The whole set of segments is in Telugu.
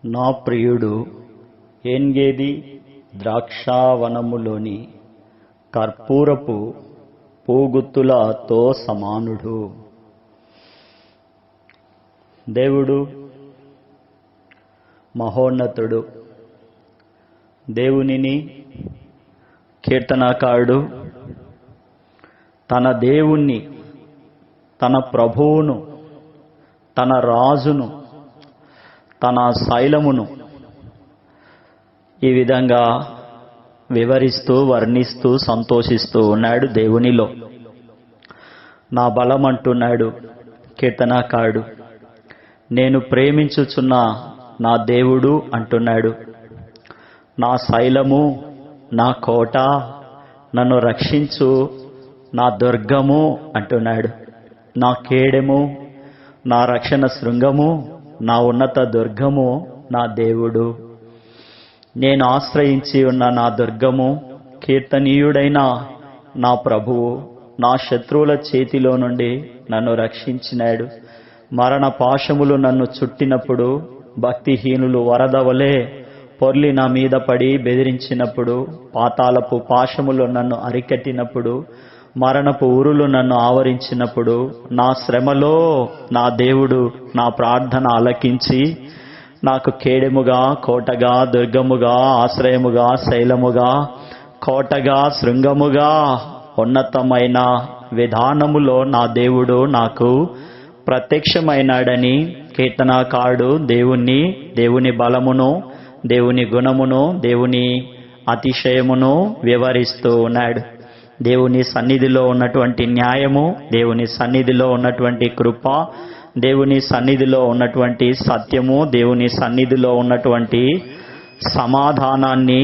నా ప్రియుడు ఏన్గేది ద్రాక్షావనములోని కర్పూరపు పూగుత్తులతో సమానుడు. దేవుడు మహోన్నతుడు. దేవునిని కీర్తనాకారుడు తన దేవుణ్ణి, తన ప్రభువును, తన రాజును, తన శైలమును ఈ విధంగా వివరిస్తూ, వర్ణిస్తూ, సంతోషిస్తూ ఉన్నాడు దేవునిలో. నా బలం అంటున్నాడు కీర్తనాకారుడు. నేను ప్రేమించుచున్న నా దేవుడు అంటున్నాడు. నా శైలము, నా కోట, నన్ను రక్షించు నా దుర్గము అంటున్నాడు. నా కేడెము, నా రక్షణ శృంగము, నా ఉన్నత దుర్గము నా దేవుడు. నేను ఆశ్రయించి ఉన్న నా దుర్గము, కీర్తనీయుడైన నా ప్రభువు నా శత్రువుల చేతిలో నుండి నన్ను రక్షించినాడు. మరణ పాశములు నన్ను చుట్టినప్పుడు, భక్తిహీనులు వరద వలె పొర్లి నా మీద పడి బెదిరించినప్పుడు, పాతాళపు పాశములు నన్ను అరికట్టినప్పుడు, మరణపు ఊరులు నన్ను ఆవరించినప్పుడు, నా శ్రమలో నా దేవుడు నా ప్రార్థన ఆలకించి నాకు కేడెముగా, కోటగా, దుర్గముగా, ఆశ్రయముగా, శైలముగా, కోటగా, శృంగముగా, ఉన్నతమైన విధానములో నా దేవుడు నాకు ప్రత్యక్షమైనాడని కీర్తనాకారుడు దేవుని బలమును, దేవుని గుణమును, దేవుని అతిశయమును వివరిస్తూ ఉన్నాడు. దేవుని సన్నిధిలో ఉన్నటువంటి న్యాయము, దేవుని సన్నిధిలో ఉన్నటువంటి కృప, దేవుని సన్నిధిలో ఉన్నటువంటి సత్యము, దేవుని సన్నిధిలో ఉన్నటువంటి సమాధానాన్ని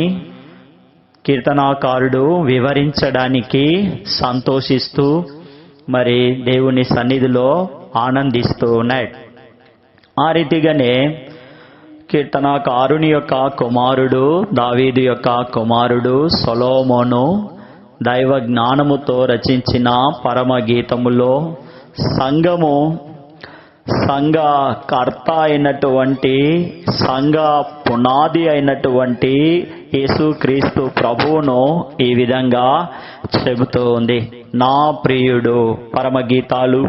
కీర్తనాకారుడు వివరించడానికి సంతోషిస్తూ మరి దేవుని సన్నిధిలో ఆనందిస్తూ ఉన్నాడు. ఆ రీతిగానే కీర్తనాకారుని యొక్క కుమారుడు, దావీదు యొక్క కుమారుడు సొలొమోను దైవ జ్ఞానముతో రచించిన పరమ గీతములో సంఘ కర్త అయినటువంటి, సంఘ పునాది అయినటువంటి యేసుక్రీస్తు ప్రభువును ఈ విధంగా చెబుతూ ఉంది. నా ప్రియుడు, పరమ గీతాలు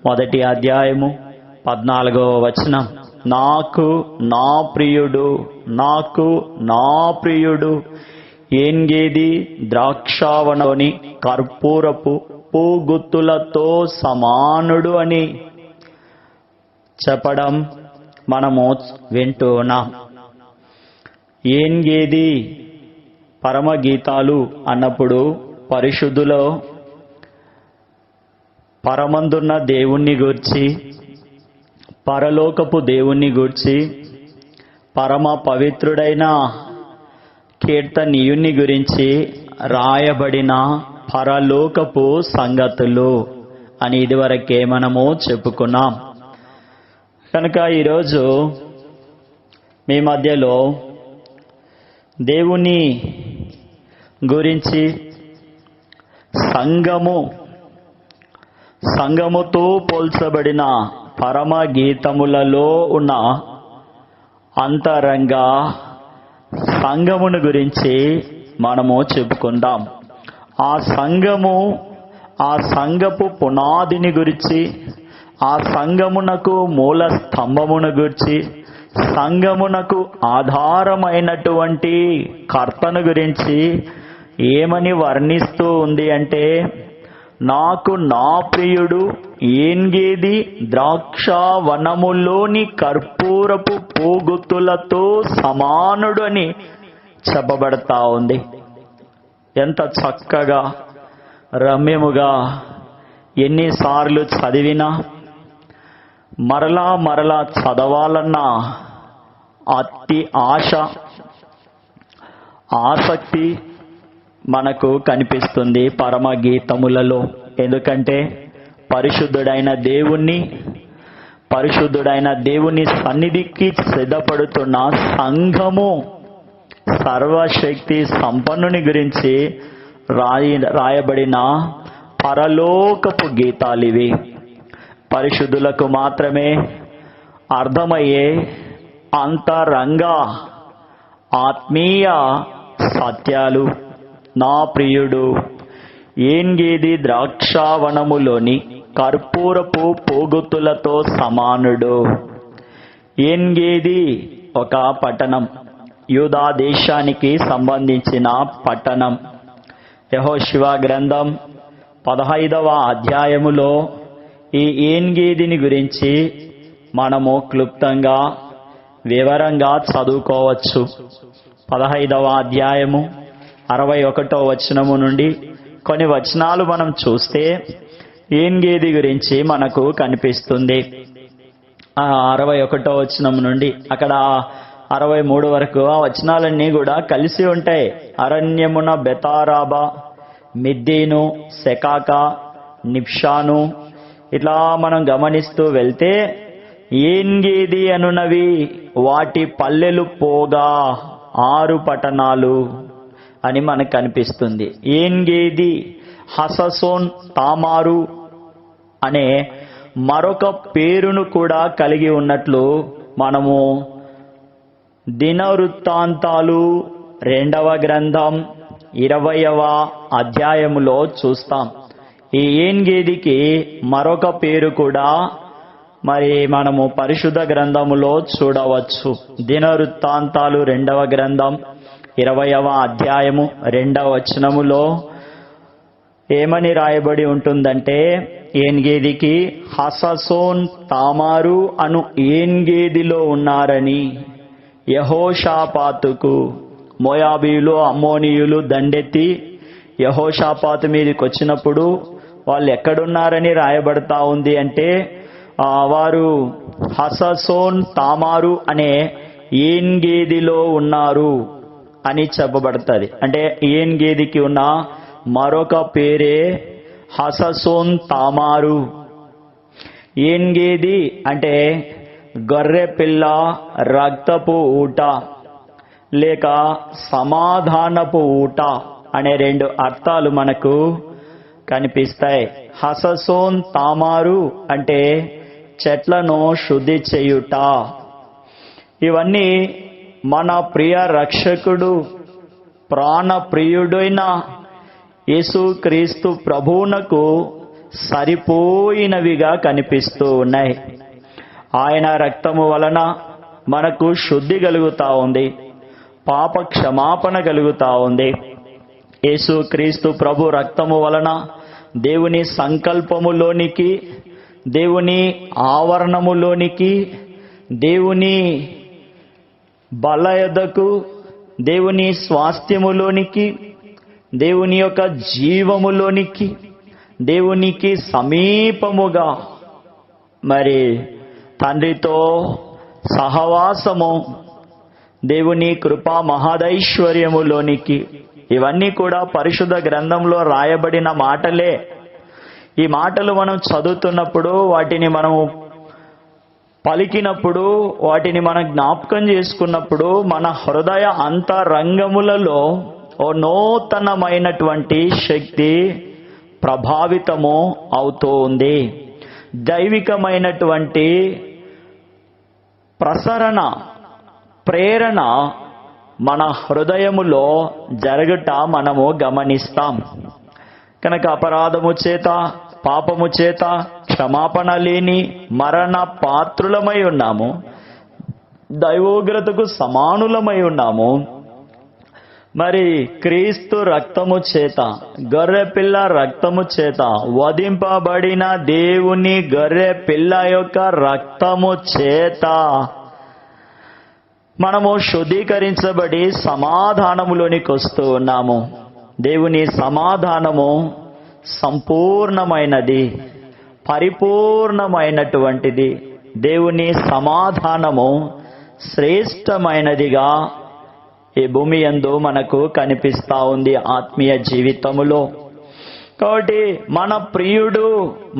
1వ అధ్యాయము 14వ వచనం. నాకు నా ప్రియుడు, నాకు నా ప్రియుడు ఏన్గేది ద్రాక్షావనలోని కర్పూరపు పూగుత్తులతో సమానుడు అని చెప్పడం మనము వింటూ ఉన్నాం. ఏన్గేది పరమ గీతాలు అన్నప్పుడు పరిశుద్ధులో పరమందున్న దేవుణ్ణి గూర్చి, పరలోకపు దేవుణ్ణి గూర్చి, పరమ పవిత్రుడైన కీర్తనీయుని గురించి రాయబడిన పరలోకపు సంగతులు అని ఇదివరకే మనము చెప్పుకున్నాం. కనుక ఈరోజు మీ మధ్యలో దేవుని గురించి సంఘముతో పోల్చబడిన పరమ గీతములలో ఉన్న అంతరంగ సంఘమును గురించి మనము చెప్పుకుందాం. ఆ సంఘపు పునాదిని గురించి, ఆ సంఘమునకు మూల స్తంభమును గురించి, సంఘమునకు ఆధారమైనటువంటి కర్తను గురించి ఏమని వర్ణిస్తూ ఉంది అంటే, నాకు నా ప్రియుడు ఏన్గేది ద్రాక్షావనములోని కర్పూరపు పూగుత్తులతో సమానుడు అని చెప్పబడతా ఉంది. ఎంత చక్కగా, రమ్యముగా, ఎన్నిసార్లు చదివినా మరలా చదవాలన్న అతి ఆసక్తి మనకు కనిపిస్తుంది పరమ గీతములలో. ఎందుకంటే పరిశుద్ధుడైన దేవుని సన్నిధికి సిద్ధపడుతున్న సంఘము, సర్వశక్తి సంపన్నుని గురించి రాయబడిన పరలోకపు గీతాలివి. పరిశుద్ధులకు మాత్రమే అర్థమయ్యే అంతరంగ ఆత్మీయ సత్యాలు. నా ప్రియుడు ఏన్గేది ద్రాక్షావనములోని కర్పూరపు పోగుతులతో సమానుడు. ఏన్గేది ఒక పట్టణం, యూదా దేశానికి సంబంధించిన పట్టణం. యెహోషువ గ్రంథం 15వ అధ్యాయములో ఈ ఏన్గేదిని గురించి మనము క్లుప్తంగా వివరంగా చదువుకోవచ్చు. 15వ అధ్యాయము 61వ వచనము నుండి కొన్ని వచనాలు మనం చూస్తే ఏన్గేది గురించి మనకు కనిపిస్తుంది. 61వ వచనం నుండి అక్కడ 63 వరకు ఆ వచనాలన్నీ కూడా కలిసి ఉంటాయి. అరణ్యమున బెతారాబా, మిద్దీను, సెకాక, నిప్షాను, ఇట్లా మనం గమనిస్తూ వెళ్తే ఏన్గేది అనునవి వాటి పల్లెలు పోగా 6 పట్టణాలు అని మనకు కనిపిస్తుంది. ఏన్గేది హససోన్ తామారు అనే మరొక పేరును కూడా కలిగి ఉన్నట్లు మనము దినవృత్తాంతాలు 2వ గ్రంథం 20వ అధ్యాయములో చూస్తాం. ఈ ఏన్గేదికి మరొక పేరు కూడా మరి మనము పరిశుద్ధ గ్రంథములో చూడవచ్చు. దినవృత్తాంతాలు 2వ గ్రంథం 20వ అధ్యాయము 2వ వచనములో ఏమని రాయబడి ఉంటుందంటే, ఏన్గేదికి హససోన్ తామారు అను ఏన్గేదిలో ఉన్నారని యెహోషాపాతుకు మోయాబీయులు అమ్మోనీయులు దండెత్తి యెహోషాపాతు మీదకి వచ్చినప్పుడు వాళ్ళు ఎక్కడున్నారని రాయబడతా ఉంది అంటే వారు హససోన్ తామారు అనే ఏన్గేదిలో ఉన్నారు అని చెప్పబడుతుంది. అంటే ఏన్గేదికి ఉన్న మరొక పేరే హససోన్ తామారు. ఏన్గేది అంటే గొర్రె పిల్ల రక్తపు ఊట లేక సమాధానపు ఊట అనే 2 అర్థాలు మనకు కనిపిస్తాయి. హససోన్ తామారు అంటే చెట్లను శుద్ధి చేయుట. ఇవన్నీ మన ప్రియ రక్షకుడు ప్రాణప్రియుడైన యేసుక్రీస్తు ప్రభువునకు సరిపోయినవిగా కనిపిస్తూ ఉన్నాయి. ఆయన రక్తము వలన మనకు శుద్ధి కలుగుతా ఉంది, పాప క్షమాపణ కలుగుతా ఉంది. యేసుక్రీస్తు ప్రభు రక్తము వలన దేవుని సంకల్పములోనికి, దేవుని ఆవరణములోనికి, దేవుని బలయదకు, దేవుని స్వాస్థ్యములోనికి, దేవుని యొక్క జీవములోనికి, దేవునికి సమీపముగా మరి తండ్రితో సహవాసము, దేవుని కృపా మహదైశ్వర్యములోనికి, ఇవన్నీ కూడా పరిశుద్ధ గ్రంథంలో రాయబడిన మాటలే. ఈ మాటలు మనం చదువుతున్నప్పుడు, వాటిని మనము పలికినప్పుడు, వాటిని మనం జ్ఞాపకం చేసుకున్నప్పుడు మన హృదయ అంతరంగములలో ఓ నూతనమైనటువంటి శక్తి ప్రభావితము అవుతూ ఉంది. దైవికమైనటువంటి ప్రసరణ, ప్రేరణ మన హృదయములో జరుగుట మనము గమనిస్తాం. కనుక అపరాధము చేత, పాపము చేత క్షమాపణ లేని మరణ పాత్రులమై ఉన్నాము, దైవోగ్రతకు సమానులమై ఉన్నాము. మరి క్రీస్తు రక్తము చేత, గొర్రె పిల్ల రక్తము చేత, వధింపబడిన దేవుని గొర్రె పిల్ల యొక్క రక్తము చేత మనము శుద్ధీకరించబడి సమాధానములోనికి వస్తూ ఉన్నాము. దేవుని సమాధానము సంపూర్ణమైనది, పరిపూర్ణమైనటువంటిది. దేవుని సమాధానము శ్రేష్టమైనదిగా ఈ భూమి యందు మనకు కనిపిస్తా ఉంది ఆత్మీయ జీవితములో. కాబట్టి మన ప్రియుడు,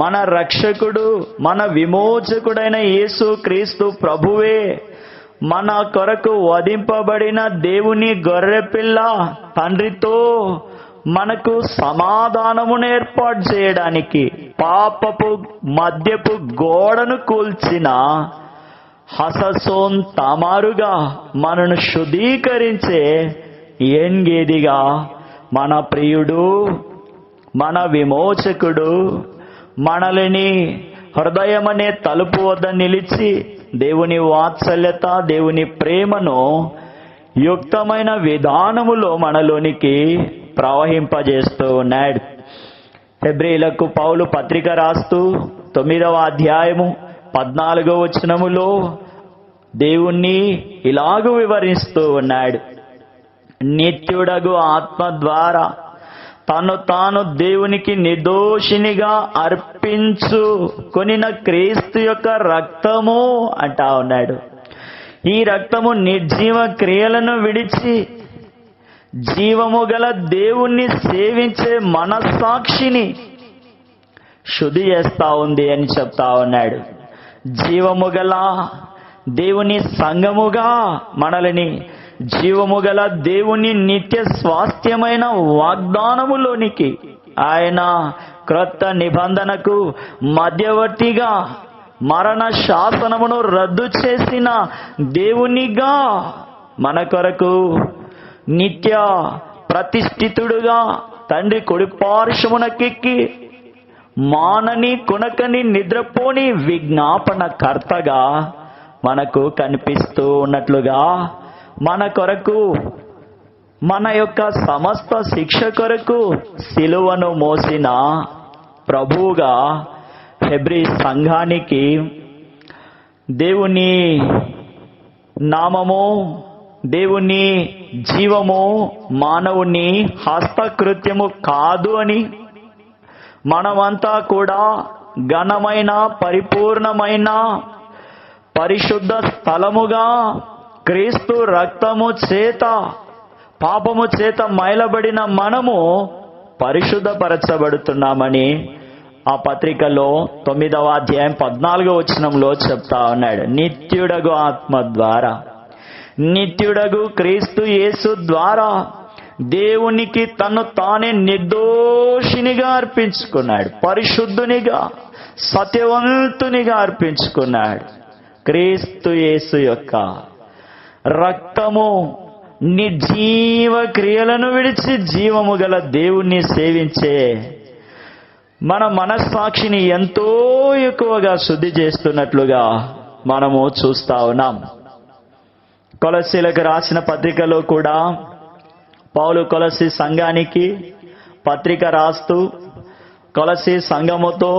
మన రక్షకుడు, మన విమోచకుడైన యేసు క్రీస్తు ప్రభువే మన కొరకు వధింపబడిన దేవుని గొర్రెపిల్ల తండ్రితో మనకు సమాధానమును ఏర్పాటు చేయడానికి, పాపపు మధ్యపు గోడను కూల్చిన హససోన్ తామారుగా మనను శుద్ధీకరించే ఏన్గేదిగా మన ప్రియుడు, మన విమోచకుడు మనల్ని హృదయమనే తలుపు వద్ద నిలిచి దేవుని వాత్సల్యత, దేవుని ప్రేమను యుక్తమైన విధానములో మనలోనికి ప్రవహింపజేస్తూ ఉన్నాడు. హెబ్రీలకు పౌలు పత్రిక రాస్తూ 9వ అధ్యాయము 14వ వచనములో దేవుణ్ణి ఇలాగూ వివరిస్తూ ఉన్నాడు. నిత్యుడగు ఆత్మ ద్వారా తను తాను దేవునికి నిర్దోషినిగా అర్పించు కొనిన క్రీస్తు యొక్క రక్తము అంటా ఉన్నాడు. ఈ రక్తము నిర్జీవ క్రియలను విడిచి జీవము గల దేవుణ్ణి సేవించే మనస్సాక్షిని శుద్ధి చేస్తా ఉంది అని చెప్తా ఉన్నాడు. జీవము గల దేవుని సంఘముగా మనల్ని జీవము గల దేవుని నిత్య స్వాస్థ్యమైన వాగ్దానములోనికి, ఆయన క్రొత్త నిబంధనకు మధ్యవర్తిగా మరణ శాసనమును రద్దు చేసిన దేవునిగా మన కొరకు నిత్య ప్రతిష్ఠితుడుగా తండ్రి కుడి పార్శ్వమునకెక్కి మానని కునకని నిద్రపోని విజ్ఞాపన కర్తగా మనకు కనిపిస్తూ ఉన్నట్లుగా మన కొరకు, మన యొక్క సమస్త శిక్ష కొరకు సిలువను మోసిన ప్రభువుగా హెబ్రీ సంఘానికి దేవుని నామము, దేవుని జీవము మానవుని హస్తకృత్యము కాదు అని, మనమంతా కూడా ఘనమైన పరిపూర్ణమైన పరిశుద్ధ స్థలముగా క్రీస్తు రక్తము చేత పాపము చేత మైలబడిన మనము పరిశుద్ధపరచబడుతున్నామని ఆ పత్రికలో 9వ అధ్యాయం 14వ వచనంలో చెప్తా ఉన్నాడు. నిత్యుడగు ఆత్మ ద్వారా, నిత్యుడగు క్రీస్తు యేసు ద్వారా దేవునికి తను తానే నిర్దోషినిగా అర్పించుకున్నాడు, పరిశుద్ధునిగా సత్యవంతునిగా అర్పించుకున్నాడు. క్రీస్తు యేసు యొక్క రక్తము నిర్జీవ క్రియలను విడిచి జీవము గల దేవుణ్ణి సేవించే మన మనస్సాక్షిని ఎంతో ఎక్కువగా శుద్ధి చేస్తున్నట్లుగా మనము చూస్తా ఉన్నాం. కొలస్సీలకు రాసిన పత్రికలో కూడా పౌలు కొలస్సీ సంఘానికి పత్రిక రాస్తూ కొలస్సీ సంఘముతో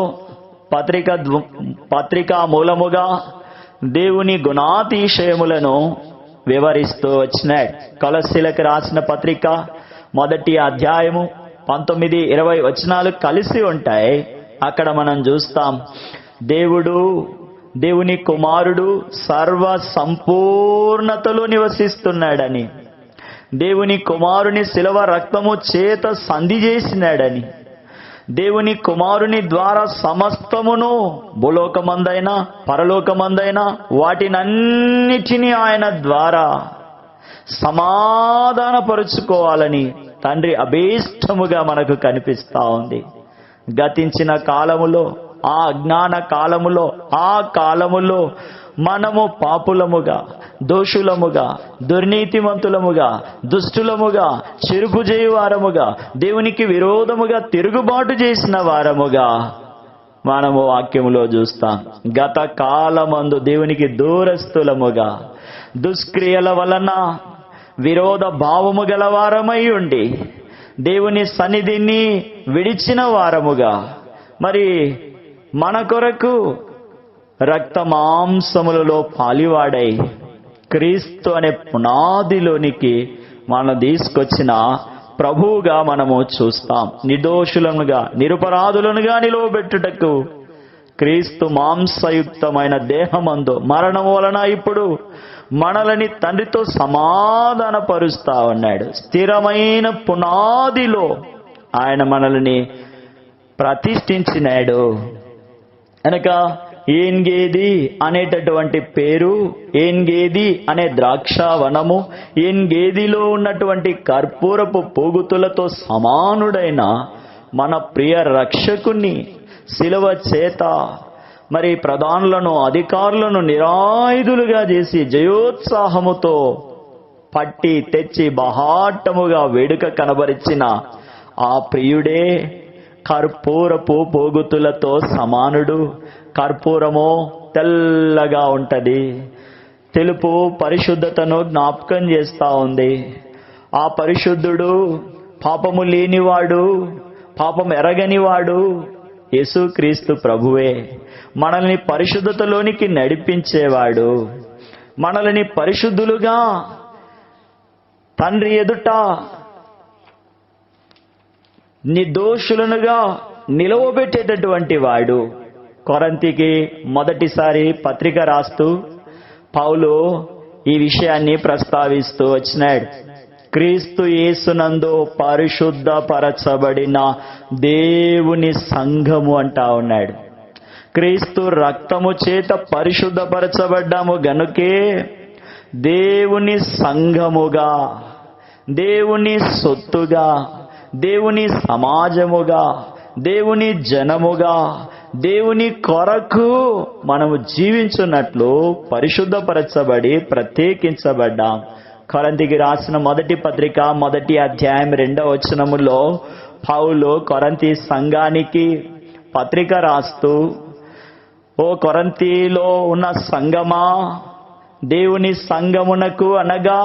పత్రిక మూలముగా దేవుని గుణాతిశయములను వివరిస్తూ వచ్చినాడు. కొలస్సీలకు రాసిన పత్రిక 1వ అధ్యాయము 19, 20 వచనాలు కలిసి ఉంటాయి. అక్కడ మనం చూస్తాం, దేవుని కుమారుడు సర్వ సంపూర్ణతలో నివసిస్తున్నాడని, దేవుని కుమారుని శిలువ రక్తము చేత సంధి చేసినాడని, దేవుని కుమారుని ద్వారా సమస్తమును భూలోకమందైనా పరలోకమందైనా వాటినన్నిటినీ ఆయన ద్వారా సమాధానపరుచుకోవాలని తండ్రి అభీష్టముగా మనకు కనిపిస్తా ఉంది. గతించిన కాలములో, ఆ అజ్ఞాన కాలములో మనము పాపులముగా, దోషులముగా, దుర్నీతిమంతులముగా, దుష్టులముగా, చెరుపు చేయువారముగా, దేవునికి విరోధముగా తిరుగుబాటు చేసిన వారముగా మనము వాక్యములో చూస్తాం. గత కాలమందు దేవునికి దూరస్తులముగా, దుష్క్రియల వలన విరోధ భావము గల వారమై ఉండి దేవుని సన్నిధిని విడిచిన వారముగా, మరి మన కొరకు రక్త మాంసములలో పాలివాడై క్రీస్తు అనే పునాదిలోనికి మనం తీసుకొచ్చిన ప్రభువుగా మనము చూస్తాం. నిర్దోషులనుగా, నిరపరాధులనుగా నిలువబెట్టుటకు క్రీస్తు మాంసయుక్తమైన దేహమందు మరణము వలన ఇప్పుడు మనలని తండ్రితో సమాధానపరుస్తా ఉన్నాడు. స్థిరమైన పునాదిలో ఆయన మనల్ని ప్రతిష్ఠించినాడు. కనుక ఏన్గేది అనేటటువంటి పేరు, ఏన్గేది అనే ద్రాక్షావనము, ఏన్గేదిలో ఉన్నటువంటి కర్పూరపు పోగుతులతో సమానుడైన మన ప్రియ రక్షకుని శిలువ చేత మరి ప్రధానులను, అధికారులను నిరాయుధులుగా చేసి జయోత్సాహముతో పట్టి తెచ్చి బహాటముగా వేడుక కనబరిచిన ఆ ప్రియుడే కర్పూరపు పోగుతులతో సమానుడు. కర్పూరము తెల్లగా ఉంటది. తెలుపు పరిశుద్ధతను జ్ఞాపకం చేస్తా ఉంది. ఆ పరిశుద్ధుడు పాపము లేనివాడు, పాపం ఎరగనివాడు యేసుక్రీస్తు ప్రభువే. మనల్ని పరిశుద్ధతలోనికి నడిపించేవాడు, మనల్ని పరిశుద్ధులుగా తండ్రి ఎదుట నిర్దోషులనుగా నిలవబెట్టేటటువంటి వాడు. కొరింథీకి మొదటిసారి పత్రిక రాస్తూ పౌలు ఈ విషయాన్ని ప్రస్తావిస్తూ వచ్చినాడు. క్రీస్తు యేసునందు పరిశుద్ధపరచబడిన దేవుని సంఘము అంటా ఉన్నాడు. క్రీస్తు రక్తము చేత పరిశుద్ధపరచబడ్డాము గనుకే దేవుని సంఘముగా, దేవుని సొత్తుగా, దేవుని సమాజముగా, దేవుని జనముగా, దేవుని కొరకు మనము జీవించున్నట్లు పరిశుద్ధపరచబడి ప్రత్యేకించబడ్డాం. కొరింథీకి రాసిన మొదటి పత్రిక 1వ అధ్యాయం 2వ వచనములో పౌలు కొరింథీ సంఘానికి పత్రిక రాస్తూ, ఓ కొరింథీలో ఉన్న సంఘమా, దేవుని సంఘమునకు అనగా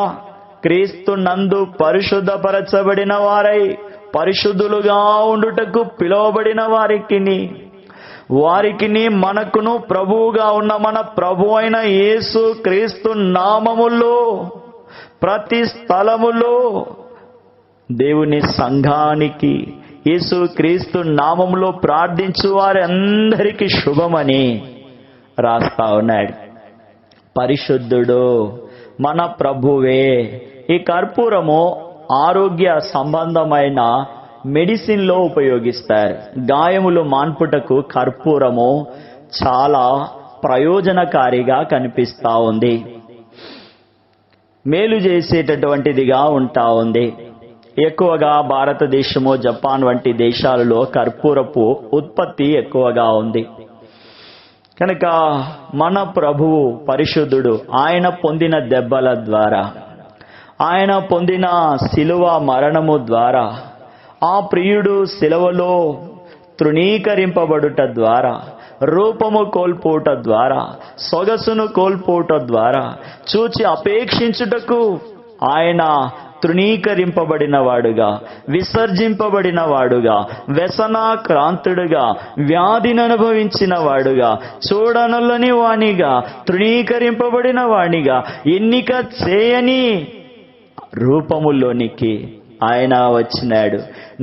క్రీస్తు నందు పరిశుద్ధపరచబడిన వారై పరిశుద్ధులుగా ఉండుటకు పిలువబడిన వారికిని మనకును ప్రభువుగా ఉన్న మన ప్రభు అయిన యేసు క్రీస్తు నామములో ప్రతి స్థలములో దేవుని సంఘానికి యేసు క్రీస్తు నామములో ప్రార్థించు వారి అందరికీ శుభమని రాస్తా ఉన్నాడు. పరిశుద్ధుడు మన ప్రభువే. ఈ కర్పూరము ఆరోగ్య సంబంధమైన మెడిసిన్ లో ఉపయోగిస్తారు. గాయములు మాన్పుటకు కర్పూరము చాలా ప్రయోజనకారిగా కనిపిస్తా ఉంది, మేలు చేసేటటువంటిదిగా ఉంటా ఉంది. ఎక్కువగా భారతదేశము, జపాన్ వంటి దేశాలలో కర్పూరపు ఉత్పత్తి ఎక్కువగా ఉంది. కనుక మన ప్రభువు పరిశుద్ధుడు. ఆయన పొందిన దెబ్బల ద్వారా, ఆయన పొందిన శిలువ మరణము ద్వారా, ఆ ప్రియుడు శిలువలో తృణీకరింపబడుట ద్వారా, రూపము కోల్పోట ద్వారా, సొగసును కోల్పోట ద్వారా, చూచి అపేక్షించుటకు ఆయన తృణీకరింపబడిన వాడుగా, విసర్జింపబడిన వాడుగా, వ్యసనాక్రాంతుడుగా, వ్యాధిని అనుభవించిన వాడుగా, చూడనొల్లని వాణిగా, తృణీకరింపబడిన వాణిగా, ఎన్నిక చేయని రూపములోనికి ఆయన వచ్చినాడు.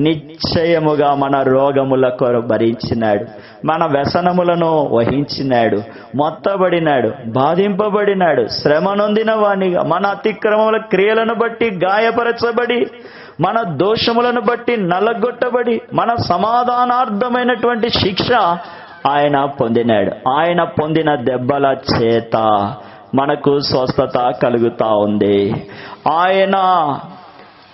నిశ్చయముగా మన రోగముల కొరకు భరించినాడు, మన వ్యసనములను వహించినాడు, మొత్తబడినాడు, బాధింపబడినాడు, శ్రమ నొందిన వానిగా, మన అతిక్రమముల క్రియలను బట్టి గాయపరచబడి, మన దోషములను బట్టి నలగొట్టబడి, మన సమాధానార్థమైనటువంటి శిక్ష ఆయన పొందినాడు. ఆయన పొందిన దెబ్బల చేత మనకు స్వస్థత కలుగుతా ఉంది. ఆయన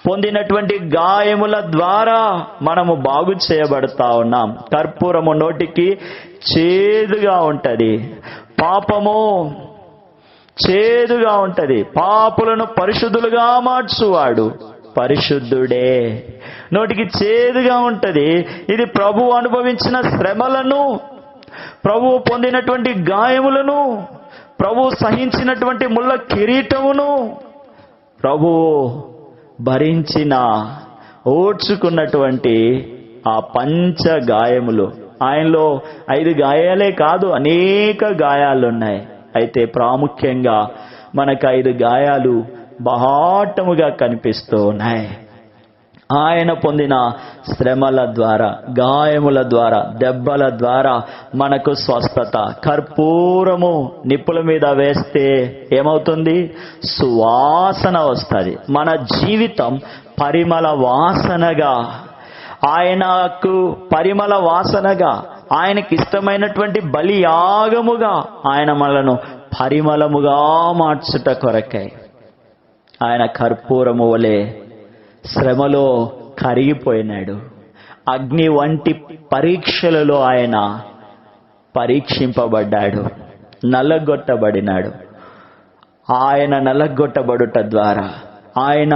పొందినటువంటి గాయముల ద్వారా మనము బాగు చేయబడతా ఉన్నాం. కర్పూరము నోటికి చేదుగా ఉంటది, పాపము చేదుగా ఉంటది. పాపులను పరిశుద్ధులుగా మార్చువాడు పరిశుద్ధుడే. నోటికి చేదుగా ఉంటది. ఇది ప్రభువు అనుభవించిన శ్రమలను, ప్రభువు పొందినటువంటి గాయములను, ప్రభువు సహించినటువంటి ముళ్ళ కిరీటమును, ప్రభువు భరించిన ఓడ్చుకున్నటువంటి ఆ పంచ గాయములు. ఆయనలో 5 గాయాలే కాదు, అనేక గాయాలున్నాయి. అయితే ప్రాముఖ్యంగా మనకు 5 గాయాలు బహాటముగా కనిపిస్తూ ఉన్నాయి. ఆయన పొందిన శ్రమల ద్వారా, గాయముల ద్వారా, దెబ్బల ద్వారా మనకు స్వస్థత. కర్పూరము నిప్పుల మీద వేస్తే ఏమవుతుంది? సువాసన వస్తుంది. మన జీవితం పరిమళ వాసనగా, ఆయనకు పరిమళ వాసనగా, ఆయనకి ఇష్టమైనటువంటి బలియాగముగా ఆయన మనలను పరిమళముగా మార్చుట కొరకై ఆయన కర్పూరము వలె శ్రమలో కరిగిపోయినాడు. అగ్ని వంటి పరీక్షలలో ఆయన పరీక్షింపబడ్డాడు, నలగొట్టబడినాడు. ఆయన నలగొట్టబడుట ద్వారా, ఆయన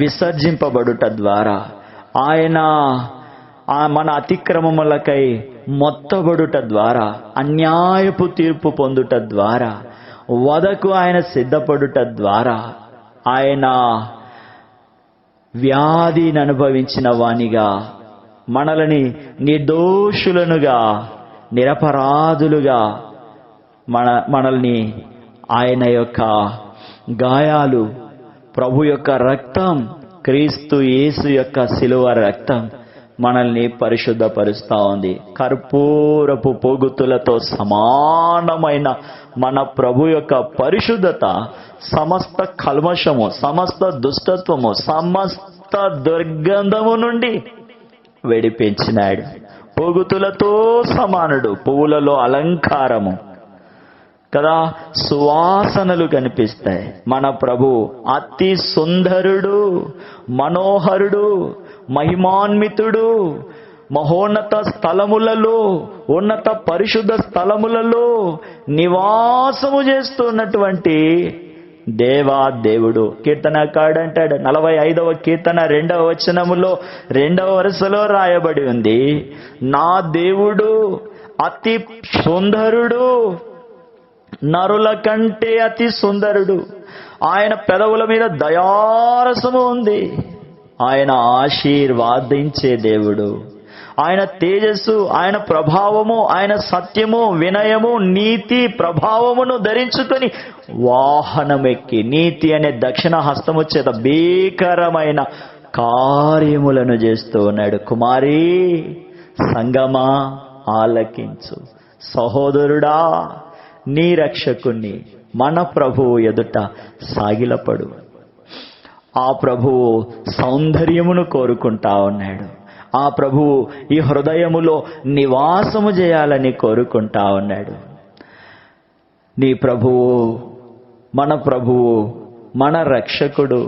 విసర్జింపబడుట ద్వారా, ఆయన మన అతిక్రమములకై మొత్తబడుట ద్వారా, అన్యాయపు తీర్పు పొందుట ద్వారా, వధకు ఆయన సిద్ధపడుట ద్వారా, ఆయన వ్యాధిని అనుభవించిన వానిగా, మనల్ని నిర్దోషులనుగా, నిరపరాధులుగా, మనల్ని ఆయన యొక్క గాయాలు, ప్రభు యొక్క రక్తం, క్రీస్తు యేసు యొక్క శిలువ రక్తం మనల్ని పరిశుద్ధపరుస్తా ఉంది. కర్పూరపు పోగుతులతో సమానమైన మన ప్రభు యొక్క పరిశుద్ధత సమస్త కల్మషము, సమస్త దుష్టత్వము, సమస్త దుర్గంధము నుండి విడిపించినాడు. పోగుతులతో సమానుడు, పువ్వులలో అలంకారము కదా, సువాసనలు కనిపిస్తాయి. మన ప్రభు అతి సుందరుడు, మనోహరుడు, మహిమాన్వితుడు, మహోన్నత స్థలములలో, ఉన్నత పరిశుద్ధ స్థలములలో నివాసము చేస్తున్నటువంటి దేవాదేవుడు. కీర్తనకారుడు అంటాడు, 45వ కీర్తన 2వ వచనములో 2వ వరుసలో రాయబడి ఉంది, నా దేవుడు అతి సుందరుడు, నరుల కంటే అతి సుందరుడు. ఆయన పెదవుల మీద దయారసము ఉంది. ఆయన ఆశీర్వాదించే దేవుడు. ఆయన తేజస్సు, ఆయన ప్రభావము, ఆయన సత్యము, వినయము, నీతి ప్రభావమును ధరించుకొని వాహనమెక్కి నీతి అనే దక్షిణ హస్తము చేత భీకరమైన కార్యములను చేస్తూ ఉన్నాడు. కుమారీ, సంగమా ఆలకించు. సహోదరుడా, నీ రక్షకుణ్ణి మన ప్రభువు ఎదుట సాగిలపడు. ఆ ప్రభువు సౌందర్యమును కోరుకుంటా ఉన్నాడు. ఆ ప్రభువు ఈ హృదయములో నివాసము చేయాలని కోరుకుంటా ఉన్నాడు. నీ ప్రభువు, మన ప్రభువు, మన రక్షకుడు,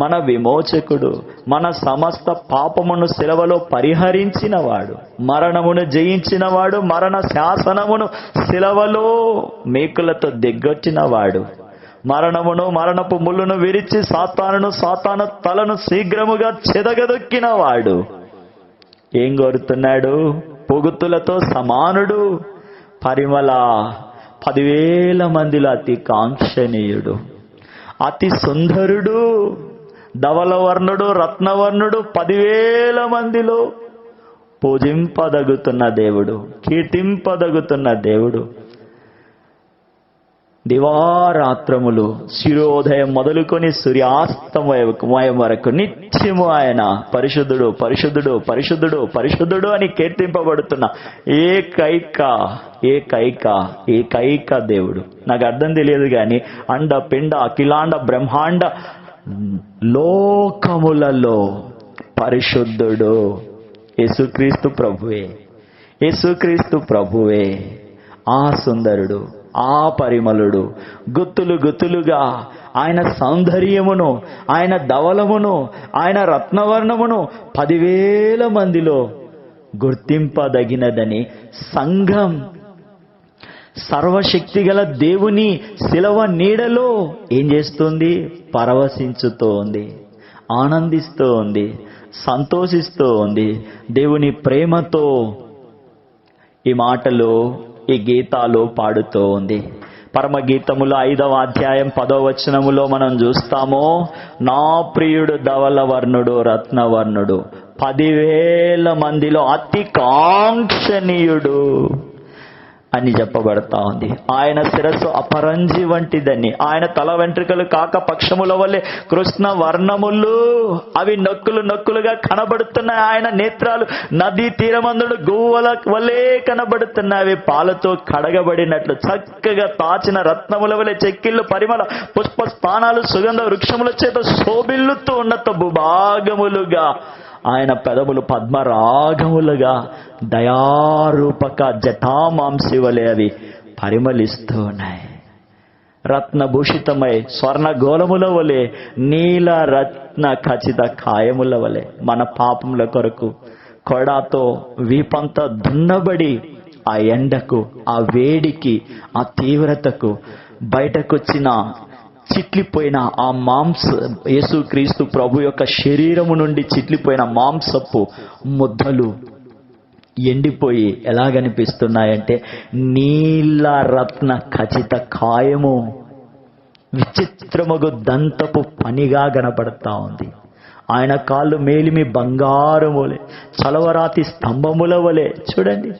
మన విమోచకుడు, మన సమస్త పాపమును శిలువలో పరిహరించినవాడు, మరణమును జయించినవాడు, మరణ శాసనమును శిలువలో మేకులతో దిగ్గొట్టినవాడు, మరణమును, మరణపు ముళ్ళును విరిచి సాతాను తలను శీఘ్రముగా చెదగదొక్కినవాడు. ఏం కోరుతున్నాడు? పొగుతులతో సమానుడు, పరిమళ 10,000 మందిలో అతి కాంక్షణీయుడు, అతి సుందరుడు, ధవలవర్ణుడు, రత్నవర్ణుడు, 10,000 మందిలో పూజింపదగుతున్న దేవుడు, కీర్తింపదగుతున్న దేవుడు. దివారాత్రములు, శిరోదయం మొదలుకొని సూర్యాస్తమయం వరకు నిత్యము ఆయన పరిశుద్ధుడు, పరిశుద్ధుడు, పరిశుద్ధుడు, పరిశుద్ధుడు అని కీర్తింపబడుతున్న ఏకైక దేవుడు. నాకు అర్థం తెలియదు కానీ అండ పిండ అఖిలాండ బ్రహ్మాండ లోకములలో పరిశుద్ధుడు యేసుక్రీస్తు ప్రభువే. యేసుక్రీస్తు ప్రభువే ఆ సుందరుడు, ఆ పరిమళుడు. గుత్తులు గుత్తులుగా ఆయన సౌందర్యమును, ఆయన ధవలమును, ఆయన రత్నవర్ణమును 10,000 మందిలో గుర్తింపదగినదని సంఘం సర్వశక్తి గల దేవుని శిలువ నీడలో ఏం చేస్తుంది? పరవశించుతూ ఉంది, ఆనందిస్తూ ఉంది, సంతోషిస్తూ ఉంది. దేవుని ప్రేమతో ఈ మాటలు, ఈ గీతాలు పాడుతూ ఉంది. పరమగీతములో 5వ అధ్యాయం 10వ వచనములో మనం చూస్తాము, నా ప్రియుడు ధవలవర్ణుడు, రత్నవర్ణుడు, 10,000 మందిలో అతి కాంక్షణీయుడు అని చెప్పబడతా ఉంది. ఆయన శిరస్సు అపరంజి వంటిదని, ఆయన తల వెంట్రుకలు కాక పక్షముల వల్లే కృష్ణ వర్ణములు, అవి నొక్కులుగా కనబడుతున్నాయి. ఆయన నేత్రాలు నదీ తీరమందుడు గువ్వల వల్లే కనబడుతున్నాయి. పాలతో కడగబడినట్లు చక్కగా తాచిన రత్నముల వలె చెక్కిళ్ళు, పరిమళ పుష్ప స్థానాలు, సుగంధ వృక్షముల చేత శోభిల్లుతూ ఉన్నత భూభాగములుగా, ఆయన పెదవులు పద్మరాగములుగా దయారూపక జటామాంసి వలె అవి పరిమళిస్తూ ఉన్నాయి. రత్నభూషితమై స్వర్ణగోళముల వలె, నీల రత్న ఖచ్చిత కాయముల వలె మన పాపముల కొరకు కొడాతో వీపంతా దున్నబడి ఆ ఎండకు, ఆ వేడికి, ఆ తీవ్రతకు బయటకొచ్చిన చిట్లిపోయిన ఆ యేసుక్రీస్తు ప్రభు యొక్క శరీరము నుండి చిట్లిపోయిన మాంసపు ముద్దలు ఎండిపోయి ఎలాగనిపిస్తున్నాయంటే నీల రత్న ఖచ్చిత కాయము విచిత్రమగు దంతపు పనిగా కనపడతా ఉంది. ఆయన కాళ్ళు మేలిమి బంగారములే, చలవరాతి స్తంభముల వలె. చూడండి,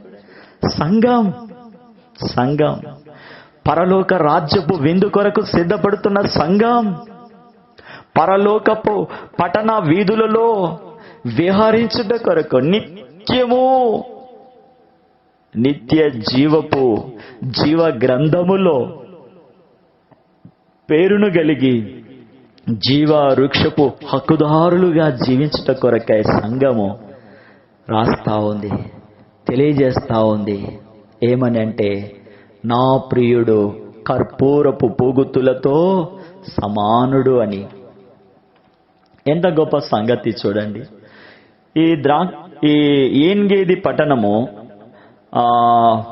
సంఘం పరలోక రాజ్యపు విందు కొరకు సిద్ధపడుతున్న సంఘం, పరలోకపు పట్టణ వీధులలో విహరించుట కొరకు నిత్య జీవ గ్రంథములో పేరును కలిగి జీవ వృక్షపు హక్కుదారులుగా జీవించుట కొరకై సంఘము రాస్తా ఉంది, తెలియజేస్తా ఉంది. ఏమని అంటే, నా ప్రియుడు కర్పూరపు పోగుతులతో సమానుడు అని. ఎంత గొప్ప సంగతి చూడండి. ఈ ఏన్గేది పట్టణము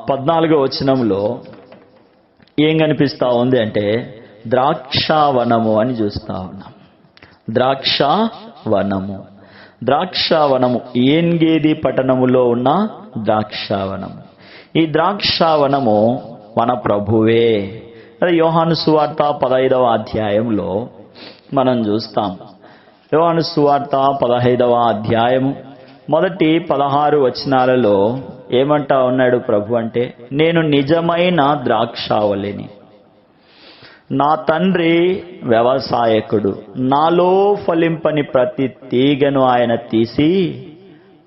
14వ వచనంలో ఏం కనిపిస్తా ఉంది అంటే ద్రాక్షావనము అని చూస్తా ఉన్నాం. ద్రాక్షావనము ఏన్గేది పట్టణములో ఉన్న ద్రాక్షావనము. ఈ ద్రాక్షావనము మన ప్రభువే. అదే యోహాను సువార్త 15వ అధ్యాయంలో మనం చూస్తాం. యోహాను సువార్త 15వ అధ్యాయము మొదటి 16 వచనాలలో ఏమంటా ఉన్నాడు ప్రభు అంటే, నేను నిజమైన ద్రాక్షావళిని, నా తండ్రి వ్యవసాయకుడు, నాలో ఫలింపని ప్రతి తీగను ఆయన తీసి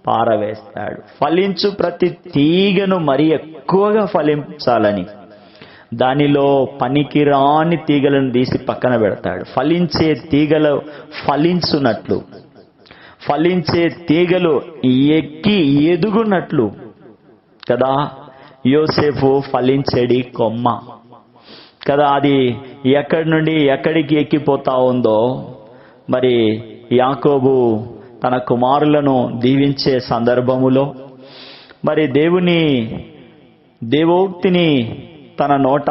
పారవేస్తాడు. ఫలించు ప్రతి తీగను మరి ఎక్కువగా ఫలించాలని దానిలో పనికిరాని తీగలను తీసి పక్కన పెడతాడు. ఫలించే తీగలు ఫలించునట్లు, ఫలించే తీగలు ఎక్కి ఎదుగునట్లు కదా. యోసేపు ఫలించేడి కొమ్మ కదా. అది ఎక్కడి నుండి ఎక్కడికి ఎక్కిపోతా ఉందో, మరి యాకోబు తన కుమారులను దీవించే సందర్భములో మరి దేవోక్తిని తన నోట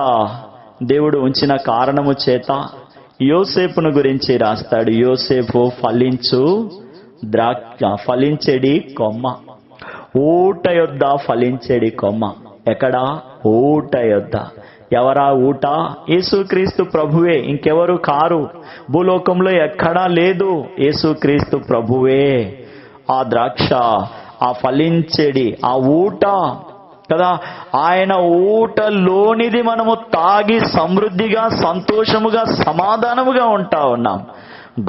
దేవుడు ఉంచిన కారణము చేత యోసేపును గురించి రాస్తాడు. యోసేపు ఫలించేడి కొమ్మ, ఊట యొద్ద ఫలించేడి కొమ్మ. ఎక్కడా? ఊట యొద్ద. ఎవరా ఊట? యేసుక్రీస్తు ప్రభువే, ఇంకెవరు కారు. భూలోకంలో ఎక్కడా లేదు, యేసుక్రీస్తు ప్రభువే. ఆ ద్రాక్ష, ఆ ఫలించేడి, ఆ ఊట కదా. ఆయన ఊటలోనిది మనము తాగి సమృద్ధిగా, సంతోషముగా, సమాధానముగా ఉంటా ఉన్నాం.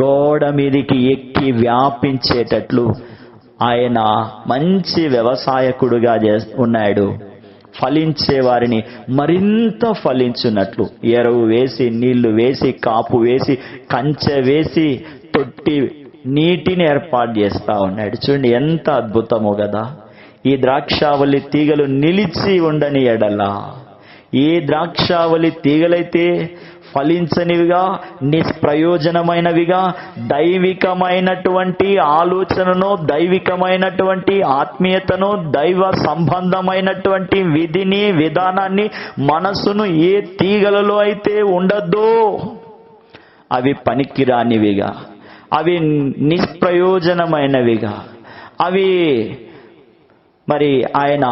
గోడ మీదికి ఎక్కి వ్యాపించేటట్లు ఆయన మంచి వ్యవసాయకుడుగా ఉన్నాడు. ఫలించే వారిని మరింత ఫలించున్నట్లు ఎరువు వేసి, నీళ్లు వేసి, కాపు వేసి, కంచె వేసి, తొట్టి నీటిని ఏర్పాటు చేస్తా ఉన్నాడు. చూడండి ఎంత అద్భుతము కదా. ఈ ద్రాక్షావళి తీగలు నిలిచి ఉండని ఎడల, ఏ ద్రాక్షావళి తీగలైతే ఫలించనివిగా, నిష్ప్రయోజనమైనవిగా, దైవికమైనటువంటి ఆలోచనను, దైవికమైనటువంటి ఆత్మీయతను, దైవ సంబంధమైనటువంటి విధిని, విధానాన్ని, మనసును ఏ తీగలలో అయితే ఉండద్దో అవి పనికిరానివిగా, అవి నిష్ప్రయోజనమైనవిగా, అవి మరి ఆయన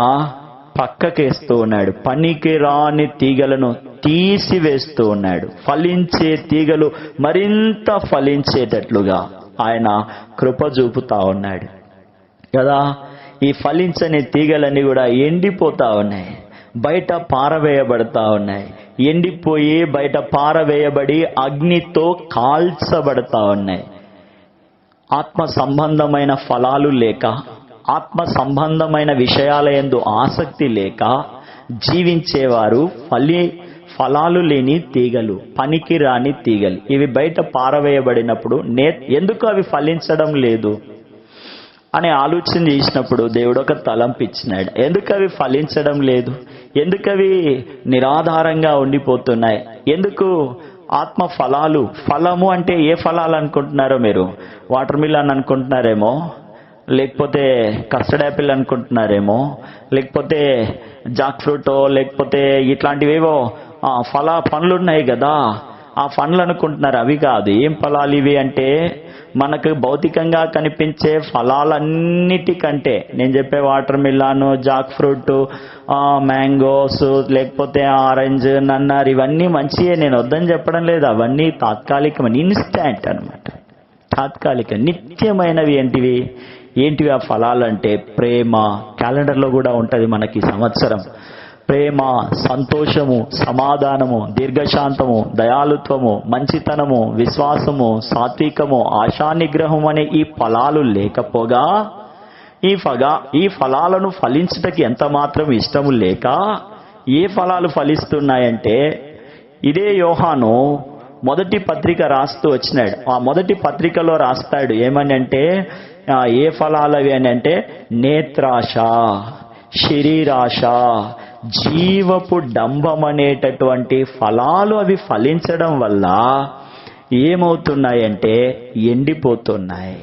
పక్కకేస్తూ ఉన్నాడు. పనికిరాని తీగలను తీసివేస్తూ ఉన్నాడు. ఫలించే తీగలు మరింత ఫలించేటట్లుగా ఆయన కృప చూపుతా ఉన్నాడు కదా. ఈ ఫలించని తీగలన్నీ కూడా ఎండిపోతా ఉన్నాయి, బయట పారవేయబడతా ఉన్నాయి. ఎండిపోయి బయట పారవేయబడి అగ్నితో కాల్చబడతా ఉన్నాయి. ఆత్మ సంబంధమైన ఫలాలు లేక, ఆత్మ సంబంధమైన విషయాల యందు ఆసక్తి లేక జీవించేవారు ఫలాలు లేని తీగలు, పనికిరాని తీగలు. ఇవి బయట పారవేయబడినప్పుడు ఎందుకు అవి ఫలించడం లేదు అని ఆలోచన చేసినప్పుడు దేవుడు ఒక తలంపు ఇచ్చినాడు. ఎందుకు అవి ఫలించడం లేదు? ఎందుకు అవి నిరాధారంగా ఉండిపోతున్నాయి? ఎందుకు ఆత్మ ఫలాలు, ఫలము అంటే ఏ ఫలాలు అనుకుంటున్నారో మీరు? వాటర్ మిలన్ అనుకుంటున్నారేమో, లేకపోతే కస్టర్డ్ యాపిల్ అనుకుంటున్నారేమో, లేకపోతే జాక్ ఫ్రూటో, లేకపోతే ఇట్లాంటివేవో పండ్లు ఉన్నాయి కదా, ఆ పండ్లు అనుకుంటున్నారు. అవి కాదు. ఏం ఫలాలు ఇవి అంటే, మనకు భౌతికంగా కనిపించే ఫలాలన్నిటికంటే, నేను చెప్పే watermelon, jackfruit, mangoes, లేకపోతే ఆరెంజ్, నన్నార్, ఇవన్నీ మంచియే, నేను వద్దని చెప్పడం లేదు. అవన్నీ తాత్కాలికమైన, ఇన్స్టాంట్ అన్నమాట. తాత్కాలిక, నిత్యమైనవి ఏంటివి ఆ ఫలాలంటే? ప్రేమ. క్యాలెండర్లో కూడా ఉంటుంది మనకి సంవత్సరం. ప్రేమ, సంతోషము, సమాధానము, దీర్ఘశాంతము, దయాళుత్వము, మంచితనము, విశ్వాసము, సాత్వికము, ఆశానిగ్రహం అనే ఈ ఫలాలు లేకపోగా, ఈ ఫలాలను ఫలించుటకి ఎంత మాత్రం ఇష్టము లేక ఏ ఫలాలు ఫలిస్తున్నాయంటే, ఇదే యోహాను మొదటి పత్రిక రాస్తూ వచ్చినాడు. ఆ మొదటి పత్రికలో రాస్తాడు ఏమని అంటే, ఏ ఫలాలవి అని అంటే, నేత్రాశ, శరీరాశ, జీవపు డంబం అనేటటువంటి ఫలాలు అవి ఫలించడం వల్ల ఏమవుతున్నాయంటే ఎండిపోతున్నాయి,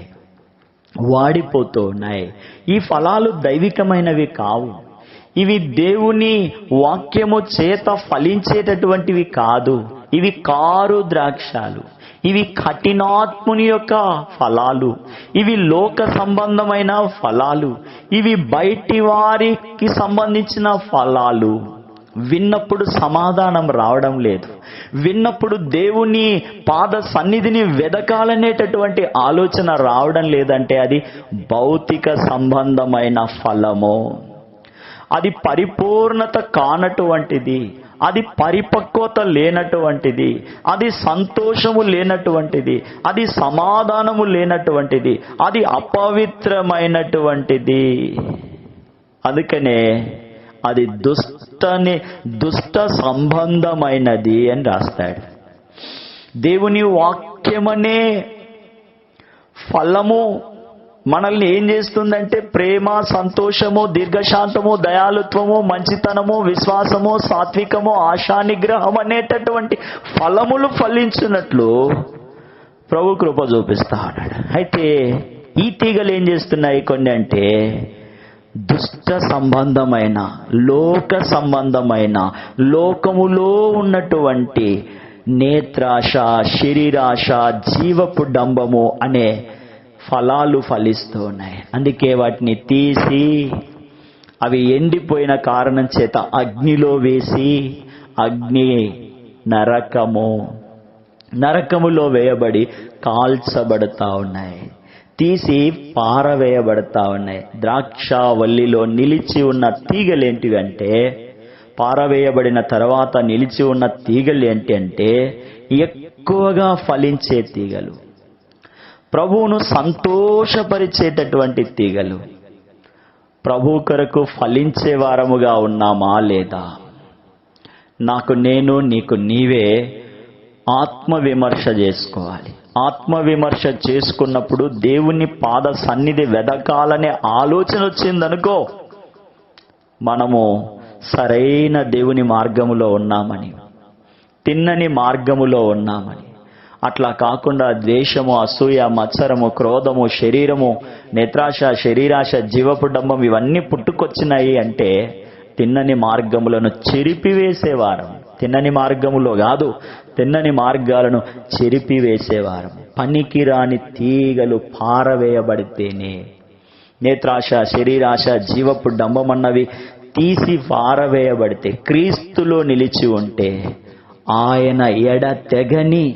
వాడిపోతూ ఉన్నాయి. ఈ ఫలాలు దైవికమైనవి కావు. ఇవి దేవుని వాక్యము చేత ఫలించేటటువంటివి కాదు. ఇవి కారు ద్రాక్షాలు, ఇవి కఠినాత్ముని యొక్క ఫలాలు, ఇవి లోక సంబంధమైన ఫలాలు, ఇవి బయటి వారికి సంబంధించిన ఫలాలు. విన్నప్పుడు సమాధానం రావడం లేదు, విన్నప్పుడు దేవుని పాద సన్నిధిని వెదకాలనేటటువంటి ఆలోచన రావడం లేదంటే అది భౌతిక సంబంధమైన ఫలము. అది పరిపూర్ణత కానటువంటిది, అది పరిపక్వత లేనటువంటిది, అది సంతోషము లేనటువంటిది, అది సమాధానము లేనటువంటిది, అది అపవిత్రమైనటువంటిది. అందుకనే అది దుష్ట సంబంధమైనది అని రాస్తాడు. దేవుని వాక్యమనే ఫలము మనల్ని ఏం చేస్తుందంటే, ప్రేమ, సంతోషము, దీర్ఘశాంతము, దయాళుత్వము, మంచితనము, విశ్వాసము, సాత్వికము, ఆశానిగ్రహం అనేటటువంటి ఫలములు ఫలించినట్లు ప్రభు కృప చూపిస్తా ఉన్నాడు. అయితే ఈ తీగలు ఏం చేస్తున్నాయి కొన్ని అంటే, దుష్ట సంబంధమైన, లోక సంబంధమైన, లోకములో ఉన్నటువంటి నేత్రాశ, శరీరాశ, జీవపు డంబము అనే ఫలాలు ఫలిస్తూ ఉన్నాయి. అందుకే వాటిని తీసి అవి ఎండిపోయిన కారణం చేత అగ్నిలో వేసి, అగ్ని నరకములో వేయబడి కాల్చబడతా ఉన్నాయి, తీసి పారవేయబడతా ఉన్నాయి. ద్రాక్షావల్లిలో నిలిచి ఉన్న తీగలేంటివి అంటే, పారవేయబడిన తర్వాత నిలిచి ఉన్న తీగలు ఏంటి అంటే, ఎక్కువగా ఫలించే తీగలు, ప్రభువును సంతోషపరిచేటటువంటి తీగలు. ప్రభు కొరకు ఫలించే వారముగా ఉన్నామా లేదా? నాకు నేను, నీకు నీవే ఆత్మవిమర్శ చేసుకోవాలి. ఆత్మవిమర్శ చేసుకున్నప్పుడు దేవుని పాద సన్నిధి వెదకాలనే ఆలోచన వచ్చిందనుకో, మనము సరైన దేవుని మార్గములో ఉన్నామని, తిన్నని మార్గములో ఉన్నామని. అట్లా కాకుండా ద్వేషము, అసూయ, మత్సరము, క్రోధము, శరీరము, నేత్రాశ, శరీరాశ, జీవపు డంబం ఇవన్నీ పుట్టుకొచ్చినాయి అంటే తిన్నని మార్గములను చెరిపివేసేవారం. తిన్నని మార్గములో కాదు, తిన్నని మార్గాలను చెరిపివేసేవారం. పనికిరాని తీగలు పారవేయబడితేనే, నేత్రాశ, శరీరాశ, జీవపు డంబమన్నవి తీసి పారవేయబడితే, క్రీస్తులో నిలిచి ఉంటే ఆయన ఎడతెగని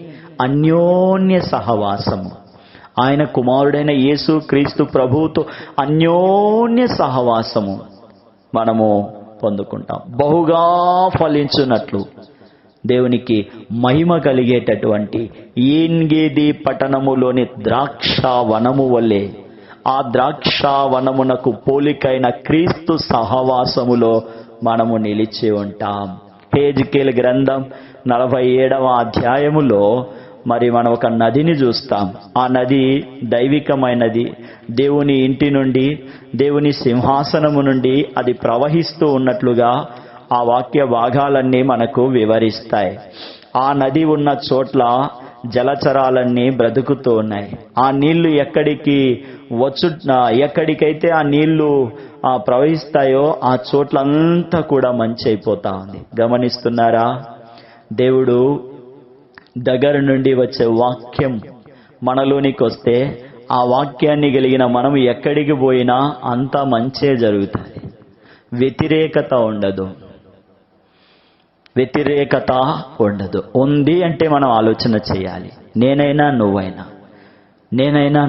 అన్యోన్య సహవాసము, ఆయన కుమారుడైన యేసు క్రీస్తు ప్రభువుతో అన్యోన్య సహవాసము మనము పొందుకుంటాం. బహుగా ఫలించున్నట్లు దేవునికి మహిమ కలిగేటటువంటి ఏన్గేది పట్టణములోని ద్రాక్షావనము వలె, ఆ ద్రాక్షావనమునకు పోలికైన క్రీస్తు సహవాసములో మనము నిలిచి ఉంటాం. హెజ్కేలు గ్రంథం 47వ అధ్యాయములో మరి మనం ఒక నదిని చూస్తాం. ఆ నది దైవికమైనది. దేవుని ఇంటి నుండి, దేవుని సింహాసనము నుండి అది ప్రవహిస్తూ ఉన్నట్లుగా ఆ వాక్య భాగాలన్నీ మనకు వివరిస్తాయి. ఆ నది ఉన్న చోట్ల జలచరాలన్నీ బ్రతుకుతూ ఉన్నాయి. ఆ నీళ్లు ఎక్కడికైతే ఆ నీళ్లు ప్రవహిస్తాయో ఆ చోట్లంతా కూడా మంచి అయిపోతా ఉంది. గమనిస్తున్నారా? దేవుడు దగ్గర నుండి వచ్చే వాక్యం మనలోనికి వస్తే ఆ వాక్యాన్ని కలిగిన మనం ఎక్కడికి పోయినా అంతా మంచే జరుగుతుంది. వ్యతిరేకత ఉండదు. ఉంది అంటే మనం ఆలోచన చేయాలి. నేనైనా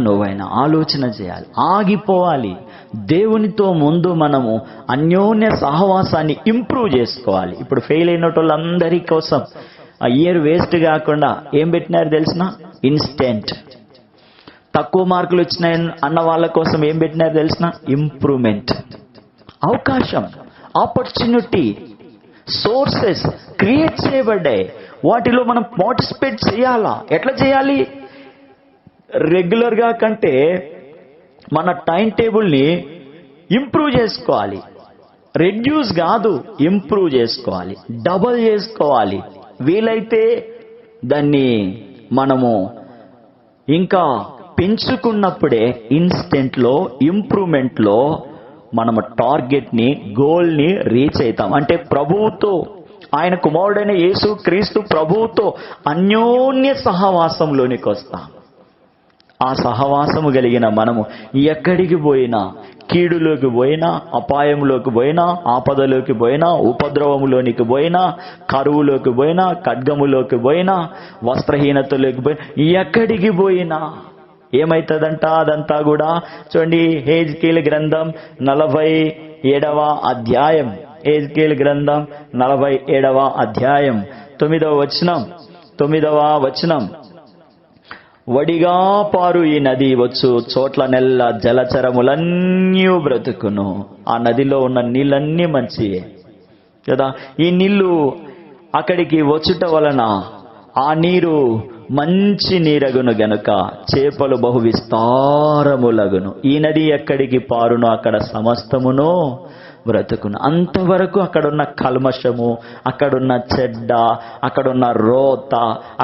నువ్వైనా ఆలోచన చేయాలి. ఆగిపోవాలి. దేవునితో ముందు మనము అన్యోన్య సహవాసాన్ని ఇంప్రూవ్ చేసుకోవాలి. ఇప్పుడు ఫెయిల్ అయిన వాళ్ళందరి కోసం ఆ ఇయర్ వేస్ట్ కాకుండా ఏం పెట్టినారు తెలిసిన? ఇన్స్టెంట్. తక్కువ మార్కులు వచ్చినాయి అన్న వాళ్ళ కోసం ఏం పెట్టినారు తెలిసిన? ఇంప్రూవ్మెంట్. అవకాశం, ఆపర్చునిటీ, సోర్సెస్ క్రియేట్ చేయబడ్డాయి. వాటిలో మనం పార్టిసిపేట్ చేయాలా? ఎట్లా చేయాలి? రెగ్యులర్గా కంటే మన టైం టేబుల్ని ఇంప్రూవ్ చేసుకోవాలి. రెడ్యూస్ కాదు, ఇంప్రూవ్ చేసుకోవాలి, డబల్ చేసుకోవాలి. వీలైతే దాన్ని మనము ఇంకా పెంచుకున్నప్పుడే ఇన్స్టెంట్లో, ఇంప్రూవ్మెంట్లో మనము టార్గెట్ని, గోల్ని రీచ్ అవుతాం. అంటే ప్రభువుతో, ఆయన కుమారుడైన యేసు క్రీస్తు ప్రభువుతో అన్యోన్య సహవాసంలోనికి వస్తాం. ఆ సహవాసము కలిగిన మనము ఎక్కడికి పోయినా, కీడులోకి పోయినా, అపాయంలోకి పోయినా, ఆపదలోకి పోయినా, ఉపద్రవములోనికి పోయినా, కరువులోకి పోయినా, ఖడ్గములోకి పోయినా, వస్త్రహీనతలోకి పోయినా, ఎక్కడికి పోయినా ఏమైతుందంట? అదంతా కూడా చూడండి. హెజ్కేలు గ్రంథం 47వ అధ్యాయం. హెజ్కేలు గ్రంథం 47వ అధ్యాయం 9వ వచనం. వడిగా పారు ఈ నది వచ్చు చోట్ల నెల్ల జలచరములన్నీ బ్రతుకును. ఆ నదిలో ఉన్న నీళ్ళన్నీ మంచియే కదా. ఈ నీళ్లు అక్కడికి వచ్చుట వలన ఆ నీరు మంచి నీరగును గనుక చేపలు బహు విస్తారములగును. ఈ నది ఎక్కడికి పారును అక్కడ సమస్తమును బ్రతుకును. అంతవరకు అక్కడున్న కల్మషము, అక్కడున్న చెడ్డ, అక్కడున్న రోత,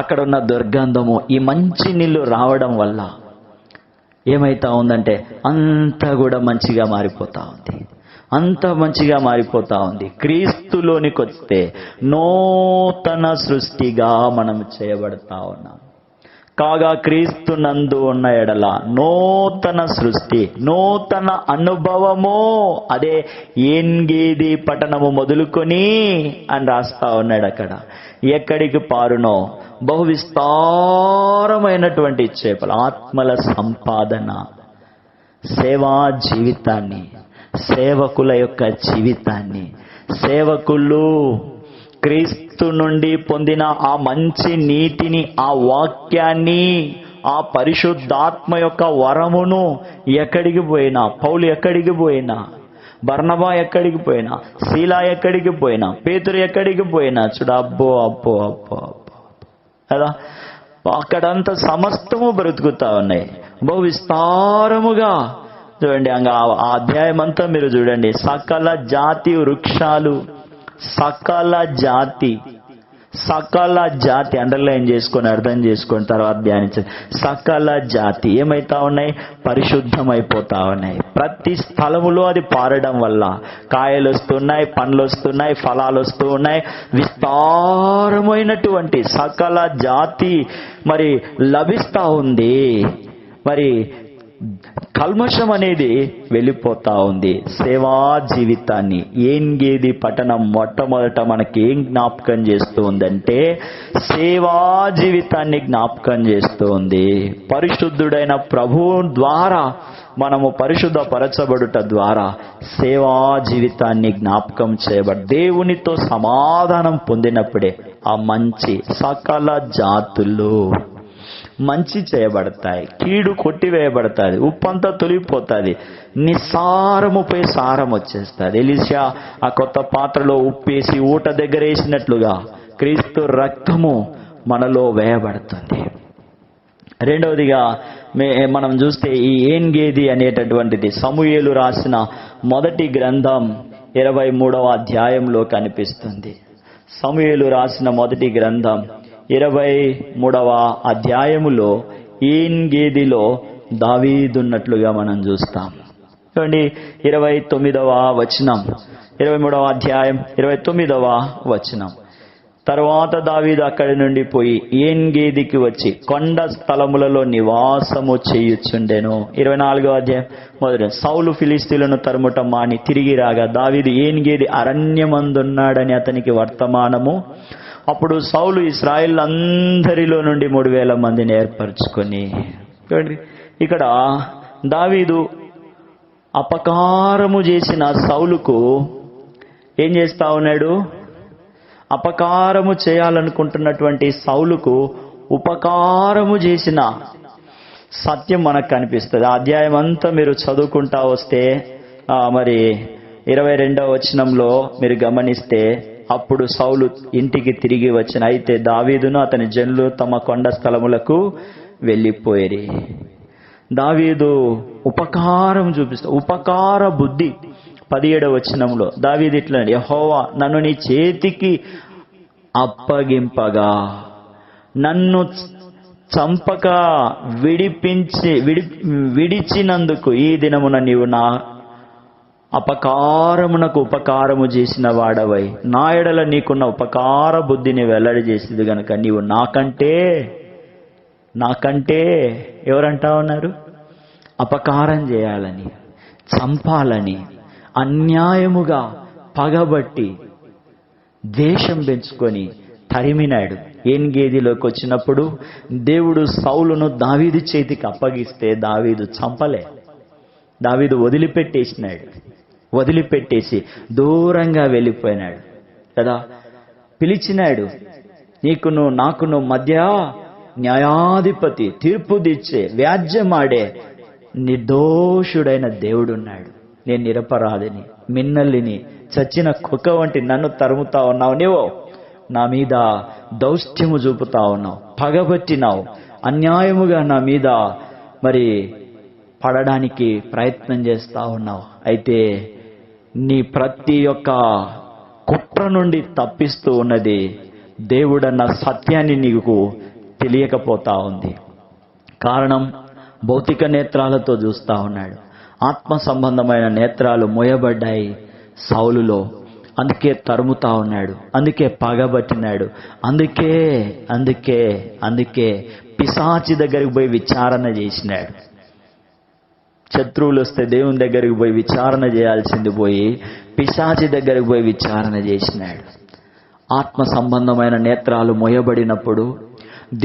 అక్కడున్న దుర్గంధము ఈ మంచి నీళ్లు రావడం వల్ల ఏమైతా ఉందంటే అంతా కూడా మంచిగా మారిపోతా ఉంది. క్రీస్తులోనికి వస్తే నూతన సృష్టిగా మనం చేయబడతా ఉన్నాం. కాగా క్రీస్తు నందు ఉన్న ఎడల నూతన సృష్టి, నూతన అనుభవము. అదే ఏన్గేది పట్టణము మొదలుకొని అని రాస్తా ఉన్నాడు అక్కడ. ఎక్కడికి పారునో బహు విస్తారమైనటువంటి చేపలు, ఆత్మల సంపాదన, సేవా జీవితాన్ని, సేవకుల యొక్క జీవితాన్ని, సేవకులు క్రీస్తు నుండి పొందిన ఆ మంచి నీతిని, ఆ వాక్యాన్ని, ఆ పరిశుద్ధాత్మ యొక్క వరమును ఎక్కడికి పోయినా, పౌలు ఎక్కడికి పోయినా, బర్నబా ఎక్కడికి పోయినా, శీలా ఎక్కడికి పోయినా, పేతురు ఎక్కడికి పోయినా చూడ అబ్బో కదా, అక్కడంతా సమస్తము బ్రతుకుతా ఉన్నాయి బహు విస్తారముగా. చూడండి ఆ అధ్యాయం అంతా మీరు చూడండి. సకల జాతి వృక్షాలు, సకల జాతి అండర్లైన్ చేసుకొని అర్థం చేసుకొని తర్వాత ధ్యానించండి. సకల జాతి ఏమైతా ఉన్నాయి? పరిశుద్ధమైపోతా ఉన్నాయి. ప్రతి స్థలములో అది పారడం వల్ల కాయలు వస్తున్నాయి, పండ్లు వస్తున్నాయి, ఫలాలు వస్తూ ఉన్నాయి. విస్తారమైనటువంటి సకల జాతి మరి లభిస్తా ఉంది. మరి కల్మషం అనేది వెళ్ళిపోతా ఉంది. సేవా జీవితాన్ని ఏన్గేది పట్టణం మొట్టమొదట మనకి ఏం జ్ఞాపకం చేస్తూ ఉందంటే సేవా జీవితాన్ని జ్ఞాపకం చేస్తూ ఉంది. పరిశుద్ధుడైన ప్రభువు ద్వారా మనము పరిశుద్ధపరచబడుట ద్వారా సేవా జీవితాన్ని జ్ఞాపకం చేయబడి దేవునితో సమాధానం పొందినప్పుడే ఆ మంచి సకల జాతులు మంచి చేయబడతాయి, కీడు కొట్టివేయబడతాది, ఉప్పంతా తొలిగిపోతుంది, నిస్సారముపై సారం వచ్చేస్తుంది. ఎలీషా ఆ కొత్త పాత్రలో ఉప్పేసి ఊట దగ్గర వేసినట్లుగా క్రీస్తు రక్తము మనలో వేయబడుతుంది. రెండవదిగా మనం చూస్తే ఈ ఏన్గేది అనేటటువంటిది సమూయేలు రాసిన మొదటి గ్రంథం 23వ అధ్యాయంలో కనిపిస్తుంది. సమూయేలు రాసిన మొదటి గ్రంథం 23వ అధ్యాయములో ఏన్ గేదిలో దావీదున్నట్లుగా మనం చూస్తాం. చూడండి 29వ వచనం, 23వ అధ్యాయం 29వ వచనం. తర్వాత దావీదు అక్కడి నుండి పోయి ఏన్ గేదికి వచ్చి కొండ స్థలములలో నివాసము చేయుచుండెను. 24వ అధ్యాయం మొదటి. సౌలు ఫిలిస్తీయులను తరుముట మాని తిరిగి రాగా దావీదు ఏన్ గేది అరణ్యమందున్నాడని అతనికి వర్తమానము. అప్పుడు సౌలు ఇశ్రాయేలందరిలో నుండి 3000 మందిని ఏర్పరచుకొని. ఇక్కడ దావీదు అపకారము చేసిన సౌలుకు ఏం చేస్తా ఉన్నాడు? అపకారము చేయాలనుకుంటున్నటువంటి సౌలుకు ఉపకారము చేసిన సత్యం మనకు కనిపిస్తుంది. ఆ అధ్యాయం అంతా మీరు చదువుకుంటా వస్తే మరి 22వ వచనంలో మీరు గమనిస్తే, అప్పుడు సౌలు ఇంటికి తిరిగి వచ్చిన, అయితే దావీదును అతని జనులు తమ కొండ స్థలములకు వెళ్ళిపోయేరి. దావీదు ఉపకారం చూపిస్తా, ఉపకార బుద్ధి. 17వ వచనంలో దావీదు ఇట్లా, యెహోవా నన్ను నీ చేతికి అప్పగింపగా నన్ను చంపక విడిచినందుకు ఈ దినమున నీవు నా అపకారమునకు ఉపకారము చేసిన వాడవై నా ఎడల నీకున్న ఉపకార బుద్ధిని వెల్లడి చేసేది గనుక నీవు నాకంటే ఎవరంటా ఉన్నారు? అపకారం చేయాలని, చంపాలని, అన్యాయముగా పగబట్టి ద్వేషం పెంచుకొని తరిమినాడు. ఏన్ గేదిలోకి వచ్చినప్పుడు దేవుడు సౌలును దావీదు చేతికి అప్పగిస్తే దావీదు చంపలే. దావీదు వదిలిపెట్టేసి దూరంగా వెళ్ళిపోయినాడు కదా. పిలిచినాడు, నీకును నాకును మధ్య న్యాయాధిపతి, తీర్పు తీర్చే, వ్యాజ్యమాడే నిర్దోషుడైన దేవుడున్నాడు. నేను నిరపరాధిని, మిన్నల్లిని, చచ్చిన కుక్క వంటి నన్ను తరుముతా ఉన్నావు. నీవు నా మీద దౌష్ట్యము చూపుతా ఉన్నావు, పగబట్టినావు, అన్యాయముగా నా మీద మరి పడడానికి ప్రయత్నం చేస్తా ఉన్నావు. అయితే నీ ప్రతి ఒక్క కుట్ర నుండి తప్పిస్తూ ఉన్నది దేవుడన్న సత్యాన్ని నీకు తెలియకపోతా ఉంది. కారణం, భౌతిక నేత్రాలతో చూస్తా ఉన్నాడు. ఆత్మ సంబంధమైన నేత్రాలు మోయబడ్డాయి సౌలులో. అందుకే తరుముతా ఉన్నాడు, అందుకే పగబట్టినాడు, అందుకే పిశాచి దగ్గరికి పోయి విచారణ చేసినాడు. శత్రువులు వస్తే దేవుని దగ్గరికి పోయి విచారణ చేయాల్సింది పోయి పిశాచి దగ్గరికి పోయి విచారణ చేసినాడు. ఆత్మ సంబంధమైన నేత్రాలు మోయబడినప్పుడు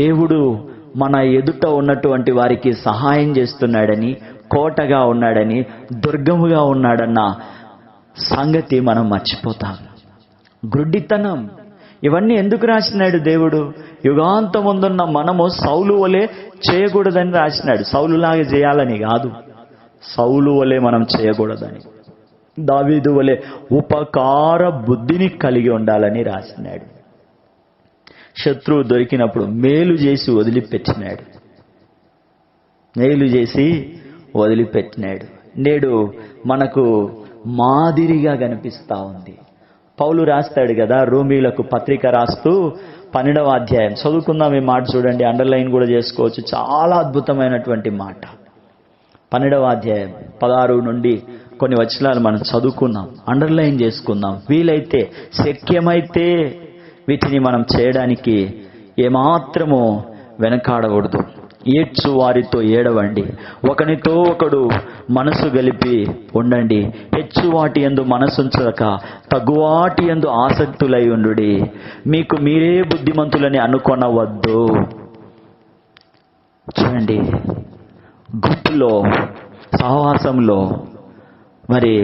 దేవుడు మన ఎదుట ఉన్నటువంటి వారికి సహాయం చేస్తున్నాడని, కోటగా ఉన్నాడని, దుర్గముగా ఉన్నాడన్న సంగతి మనం మర్చిపోతాం. గ్రుడ్డితనం. ఇవన్నీ ఎందుకు రాసినాడు దేవుడు? యుగాంతముందున్న మనము సౌలు వలె చేయకూడదని రాసినాడు. సౌలులాగా చేయాలని కాదు, సౌలు వలె మనం చేయకూడదని, దావీదు వలె ఉపకార బుద్ధిని కలిగి ఉండాలని రాసినాడు. శత్రువు దొరికినప్పుడు మేలు చేసి వదిలిపెట్టినాడు. నేడు మనకు మాదిరిగా కనిపిస్తా ఉంది. పౌలు రాస్తాడు కదా, రోమీలకు పత్రిక రాస్తూ 12వ అధ్యాయం చదువుకుందాం. ఈ మాట చూడండి, అండర్లైన్ కూడా చేసుకోవచ్చు. చాలా అద్భుతమైనటువంటి మాట. 12వ అధ్యాయం 16 నుండి కొన్ని వచనాలు మనం చదువుకుందాం, అండర్లైన్ చేసుకుందాం. వీలైతే, శక్యమైతే వీటిని మనం చేయడానికి ఏమాత్రము వెనకాడకూడదు. ఏడ్చు వారితో ఏడవండి, ఒకనితో ఒకడు మనసు గలిపి ఉండండి. హెచ్చు వాటి యందు మనసుంచక తగ్గువాటి యందు ఆసక్తులై ఉండుడి. మీకు మీరే బుద్ధిమంతులని అనుకొనవద్దు. చూడండి, గుంపులో, సహవాసంలో మరి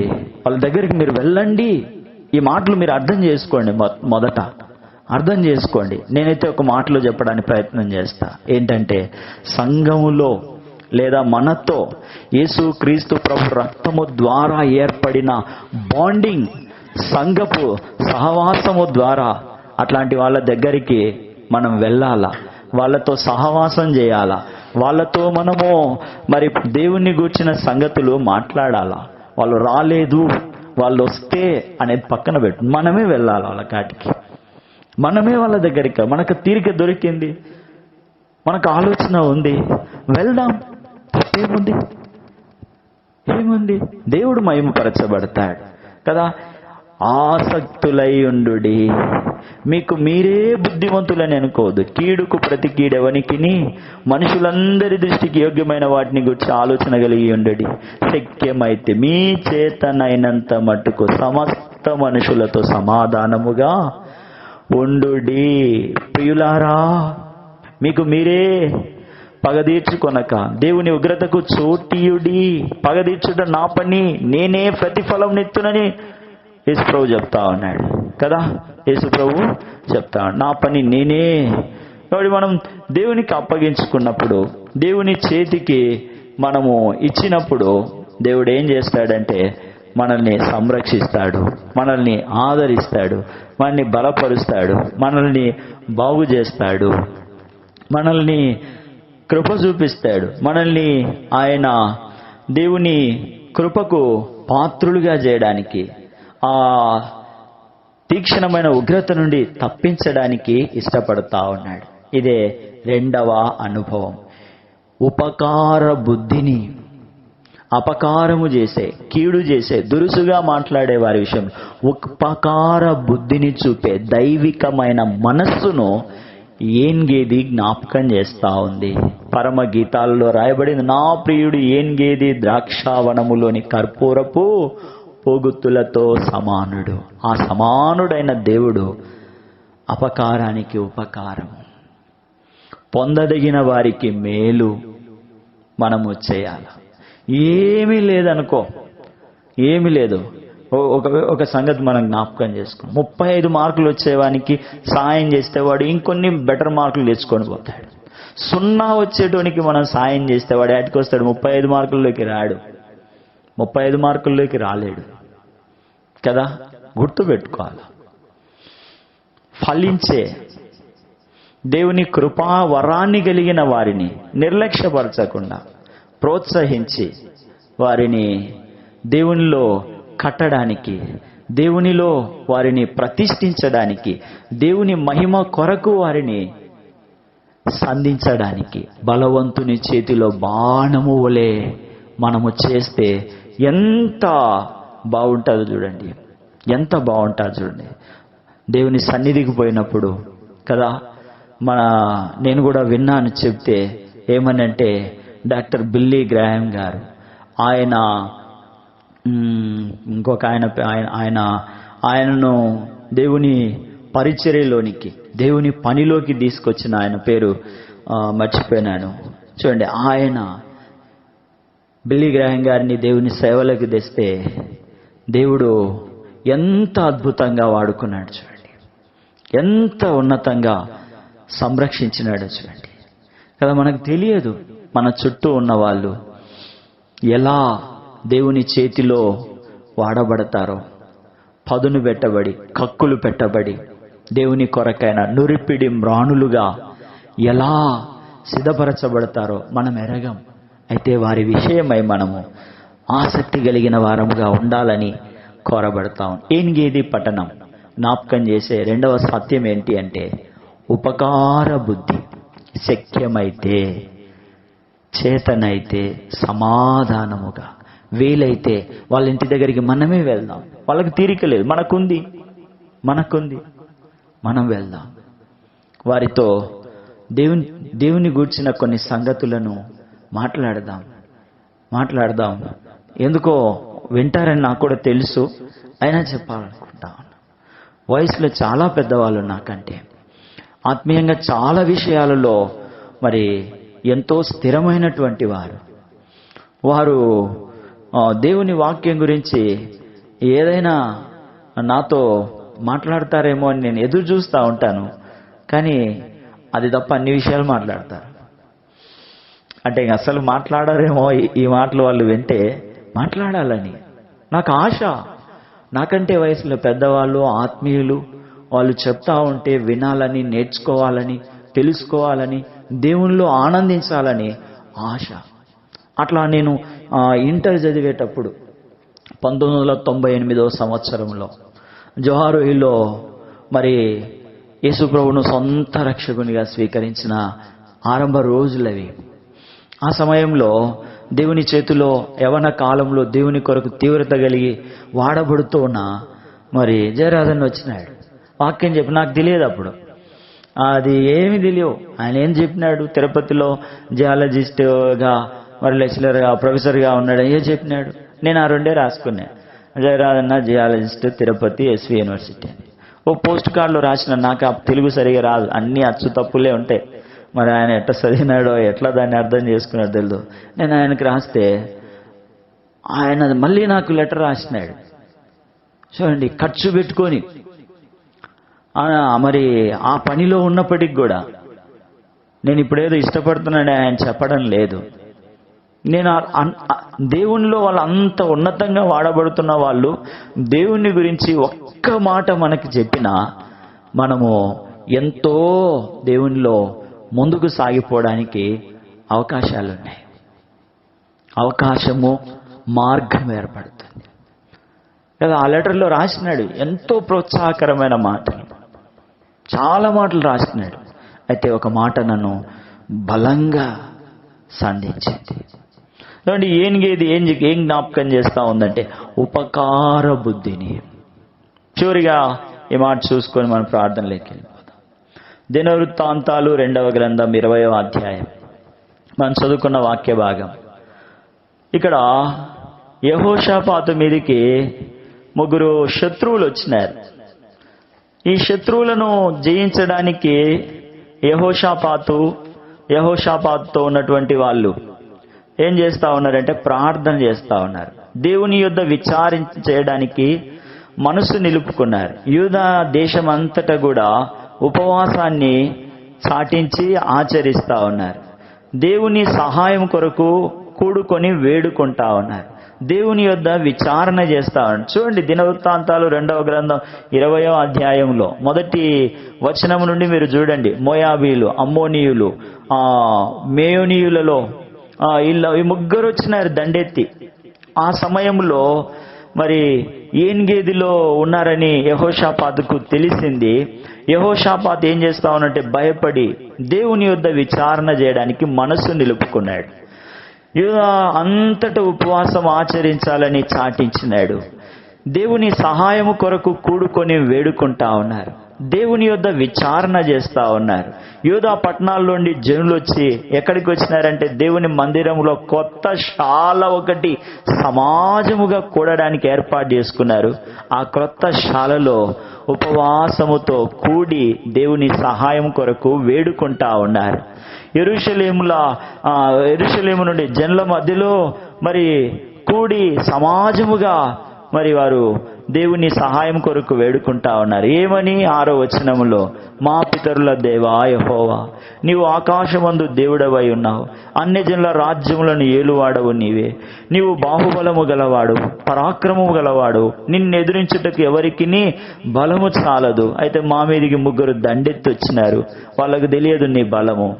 వాళ్ళ దగ్గరికి మీరు వెళ్ళండి. ఈ మాటలు మీరు అర్థం చేసుకోండి. మొదట అర్థం చేసుకోండి. నేనైతే ఒక మాటలో చెప్పడానికి ప్రయత్నం చేస్తా. ఏంటంటే, సంఘములో లేదా మనతో యేసు క్రీస్తు ప్రభు రక్తము ద్వారా ఏర్పడిన బాండింగ్, సంఘపు సహవాసము ద్వారా అట్లాంటి వాళ్ళ దగ్గరికి మనం వెళ్ళాలా, వాళ్ళతో సహవాసం చేయాలా, వాళ్ళతో మనము మరి దేవుణ్ణి గూర్చిన సంగతులు మాట్లాడాలా. వాళ్ళు రాలేదు, వాళ్ళు వస్తే అనేది పక్కన పెట్టు, మనమే వెళ్ళాలి వాళ్ళ కాటికి. మనమే వాళ్ళ దగ్గరికి, మనకు తీరిక దొరికింది, మనకు ఆలోచన ఉంది, వెళ్దాం. తప్పేముంది? ఏముంది? దేవుడు మహిమపరచబడతాడు కదా. ఆసక్తులై ఉండుడి, మీకు మీరే బుద్ధిమంతులని అనుకోవద్దు. కీడుకు ప్రతి కీడెవనికిని, మనుషులందరి దృష్టికి యోగ్యమైన వాటిని గురించి ఆలోచన కలిగి ఉండడి. శక్యమైతే మీ చేతనైనంత మట్టుకు సమస్త మనుషులతో సమాధానముగా ఉండుడి. ప్రియులారా, మీకు మీరే పగదీర్చుకొనక దేవుని ఉగ్రతకు చోటీయుడి. పగదీర్చుట నా పని, నేనే ప్రతిఫలం నెత్తునని యేసుప్రభు చెప్తా ఉన్నాడు కదా. యేసుప్రభు చెప్తా, నా పని నేనే. కాబట్టి మనం దేవునికి అప్పగించుకున్నప్పుడు, దేవుని చేతికి మనము ఇచ్చినప్పుడు, దేవుడు ఏం చేస్తాడంటే మనల్ని సంరక్షిస్తాడు, మనల్ని ఆదరిస్తాడు, మనల్ని బలపరుస్తాడు, మనల్ని బాగు చేస్తాడు, మనల్ని కృప చూపిస్తాడు. మనల్ని ఆయన దేవుని కృపకు పాత్రులుగా చేయడానికి, ఆ తీక్షణమైన ఉగ్రత నుండి తప్పించడానికి ఇష్టపడతా ఉన్నాడు. ఇదే రెండవ అనుభవం. ఉపకార బుద్ధిని, అపకారము చేసే, కీడు చేసే, దురుసుగా మాట్లాడే వారి విషయం ఉపకార బుద్ధిని చూపే దైవికమైన మనస్సును ఏన్గేది జ్ఞాపకం చేస్తా ఉంది. పరమ గీతాలలో రాయబడింది, నా ప్రియుడు ఏన్గేది ద్రాక్షావనములోని కర్పూరపు పోగుత్తులతో సమానుడు. ఆ సమానుడైన దేవుడు అపకారానికి ఉపకారం, పొందదగిన వారికి మేలు మనము చేయాలి. ఏమీ లేదనుకో, ఏమీ లేదు. ఒక సంగతి మనం జ్ఞాపకం చేసుకోం. 35 మార్కులు వచ్చేవానికి సాయం చేస్తే వాడు ఇంకొన్ని బెటర్ మార్కులు తెచ్చుకొని పోతాడు. 0 వచ్చేటోనికి మనం సాయం చేస్తే వాడు యాటికి వస్తాడు? 35 మార్కుల్లోకి రాడు, 35 మార్కుల్లోకి రాలేడు కదా. గుర్తుపెట్టుకోవాలి. ఫలించే దేవుని కృపా వరాన్ని కలిగిన వారిని నిర్లక్ష్యపరచకుండా ప్రోత్సహించి వారిని దేవునిలో కట్టడానికి, దేవునిలో వారిని ప్రతిష్ఠించడానికి, దేవుని మహిమ కొరకు వారిని సంధించడానికి బలవంతుని చేతిలో బాణము వలె మనము చేస్తే ఎంత బాగుంటుందో చూడండి, ఎంత బాగుంటుందో చూడండి. దేవుని సన్నిధికి పోయినప్పుడు కదా, నేను కూడా విన్నాను చెప్తే, ఏమనంటే డాక్టర్ బిల్లీ గ్రాహం గారు, ఆయన ఇంకొక ఆయనను దేవుని పరిచర్యలోనికి, దేవుని పనిలోకి తీసుకొచ్చిన ఆయన పేరు మర్చిపోయినాను. చూడండి, ఆయన బిల్లీ గ్రాహం గారిని దేవుని సేవలోకి తెస్తే దేవుడు ఎంత అద్భుతంగా వాడుకున్నాడు చూడండి, ఎంత ఉన్నతంగా సంరక్షించినాడు చూడండి కదా. మనకు తెలియదు మన చుట్టూ ఉన్న వాళ్ళు ఎలా దేవుని చేతిలో వాడబడతారో, పదును పెట్టబడి, కక్కులు పెట్టబడి, దేవుని కొరకైన నురిపిడి మ్రాణులుగా ఎలా సిద్ధపరచబడతారో మనం ఎరగం. అయితే వారి విషయమై మనము ఆసక్తి కలిగిన వారముగా ఉండాలని కోరబడతాం. ఏన్గేది పట్టణం జ్ఞాపకం చేసే రెండవ సత్యం ఏంటి అంటే, ఉపకార బుద్ధి. శక్యమైతే, చేతనైతే సమాధానముగా, వీలైతే వాళ్ళ ఇంటి దగ్గరికి మనమే వెళ్దాం. వాళ్ళకి తీరిక లేదు, మనకుంది, మనం వెళ్దాం. వారితో దేవుని గూర్చిన కొన్ని సంగతులను మాట్లాడదాం. ఎందుకో వింటారని నాకు కూడా తెలుసు, అయినా చెప్పాలనుకుంటా. వయసులో చాలా పెద్దవాళ్ళు నాకంటే, ఆత్మీయంగా చాలా విషయాలలో మరి ఎంతో స్థిరమైనటువంటి వారు దేవుని వాక్యం గురించి ఏదైనా నాతో మాట్లాడతారేమో అని నేను ఎదురు చూస్తూ ఉంటాను. కానీ అది తప్ప అన్ని విషయాలు మాట్లాడతారు. అంటే అసలు మాట్లాడారేమో ఈ మాటలు వాళ్ళు వింటే మాట్లాడాలని నాకు ఆశ. నాకంటే వయసులో పెద్దవాళ్ళు, ఆత్మీయులు, వాళ్ళు చెప్తా ఉంటే వినాలని, నేర్చుకోవాలని, తెలుసుకోవాలని, దేవునిలో ఆనందించాలని ఆశ. అట్లా నేను ఇంటర్ చదివేటప్పుడు 1998 సంవత్సరంలో జోహారు హిల్లో మరి యేసు ప్రభువును సొంత రక్షకునిగా స్వీకరించిన ఆరంభ రోజులవి. ఆ సమయంలో దేవుని చేతిలో యవన కాలంలో దేవుని కొరకు తీవ్రత కలిగి వాడబడుతూ ఉన్న మరి జయరాజన్ వచ్చినాడు. వాక్యం చెప్పి నాకు తెలియదు అప్పుడు, అది ఏమి తెలియవు. ఆయన ఏం చెప్పినాడు, తిరుపతిలో జియాలజిస్ట్గా మరి లెక్చరర్గా ప్రొఫెసర్గా ఉన్నాడు, ఏం చెప్పినాడు. నేను ఆ రెండే రాసుకున్నా, జయరాజన్న జియాలజిస్ట్, తిరుపతి ఎస్వి యూనివర్సిటీ అని. ఓ పోస్ట్ కార్డులో రాసిన. నాకు ఆ తెలుగు సరిగా రాదు, అన్ని అచ్చు తప్పులే ఉంటాయి. మరి ఆయన ఎట్లా చదివినాడో ఎట్లా దాన్ని అర్థం చేసుకున్నాడో తెలియదు. నేను ఆయనకి రాస్తే ఆయన మళ్ళీ నాకు లెటర్ రాసినాడు. చూడండి, ఖర్చు పెట్టుకొని మరి ఆ పనిలో ఉన్నప్పటికి కూడా, నేను ఇప్పుడేదో ఇష్టపడుతున్నానని ఆయన చెప్పడం లేదు. నేను దేవునిలో వాళ్ళు అంత ఉన్నతంగా వాడబడుతున్న వాళ్ళు దేవుని గురించి ఒక్క మాట మనకి చెప్పినా మనము ఎంతో దేవునిలో ముందుకు సాగిపోవడానికి అవకాశాలున్నాయి. అవకాశము, మార్గం ఏర్పడుతుంది కదా. ఆ లెటర్లో రాసినాడు ఎంతో ప్రోత్సాహకరమైన మాటలు, చాలా మాటలు రాసినాడు. అయితే ఒక మాట నన్ను బలంగా సంధించింది. ఏం జ్ఞాపకం చేస్తా ఉందంటే ఉపకార బుద్ధిని. చివరిగా ఈ మాట చూసుకొని మనం ప్రార్థనలోకి వెళ్ళిపోతాం. దినవృత్తాంతాలు 2వ గ్రంథం 20వ అధ్యాయం మనం చదువుకున్న వాక్య భాగం. ఇక్కడ యెహోషాపాతు మీదికి 3 శత్రువులు వచ్చినారు. ఈ శత్రువులను జయించడానికి యెహోషాపాతుతో ఉన్నటువంటి వాళ్ళు ఏం చేస్తా ఉన్నారంటే ప్రార్థన చేస్తా ఉన్నారు. దేవుని యొద్ద విచారించడానికి మనసు నిలుపుకున్నారు. యూదా దేశం అంతటా కూడా ఉపవాసాన్ని చాటించి ఆచరిస్తా ఉన్నారు. దేవుని సహాయం కొరకు కూడుకొని వేడుకుంటా ఉన్నారు. దేవుని యొద్ద విచారణ చేస్తా ఉన్నారు. చూడండి, దినవృత్తాంతాలు 2వ గ్రంథం 20వ అధ్యాయంలో మొదటి వచనం నుండి మీరు చూడండి. మోయాబీలు, అమ్మోనీయులు, మేయోనీయులలో ఈ 3 వచ్చినారు దండెత్తి. ఆ సమయంలో మరి ఏన్గేదిలో ఉన్నారని యెహోషాపాతుకు తెలిసింది. యెహోషాపాతు ఏం చేస్తా ఉన్నట్టే భయపడి దేవుని యొద్ద విచారణ చేయడానికి మనసు నిలుపుకున్నాడు. యూదా అంతటా ఉపవాసం ఆచరించాలని చాటించినాడు. దేవుని సహాయము కొరకు కూడుకొని వేడుకుంటా ఉన్నారు. దేవుని యొద్ద విచారణ చేస్తా ఉన్నారు. యూదా పట్టణాల్లోండి జనులు వచ్చి ఎక్కడికి వచ్చినారంటే దేవుని మందిరంలో కొత్త శాల ఒకటి సమాజముగా కూడడానికి ఏర్పాటు చేసుకున్నారు. ఆ కొత్త శాలలో ఉపవాసముతో కూడి దేవుని సహాయం కొరకు వేడుకుంటా ఉన్నారు. యెరూషలేము నుండి జనుల మధ్యలో మరి కూడి సమాజముగా మరి వారు దేవుని సహాయం కొరకు వేడుకుంటా ఉన్నారు. ఏమని? 6వ వచనములో, మా పితరుల దేవా యెహోవా, నీవు ఆకాశమందు దేవుడవై ఉన్నావు, అన్యజనుల రాజ్యములను ఏలువాడవు నీవే. నీవు బాహుబలము గలవాడు, పరాక్రమము గలవాడు, నిన్నెదిరించుటకు ఎవరికి బలము చాలదు. అయితే మా మీదికి 3 దండెత్తి వచ్చినారు. వాళ్ళకు తెలియదు నీ బలము,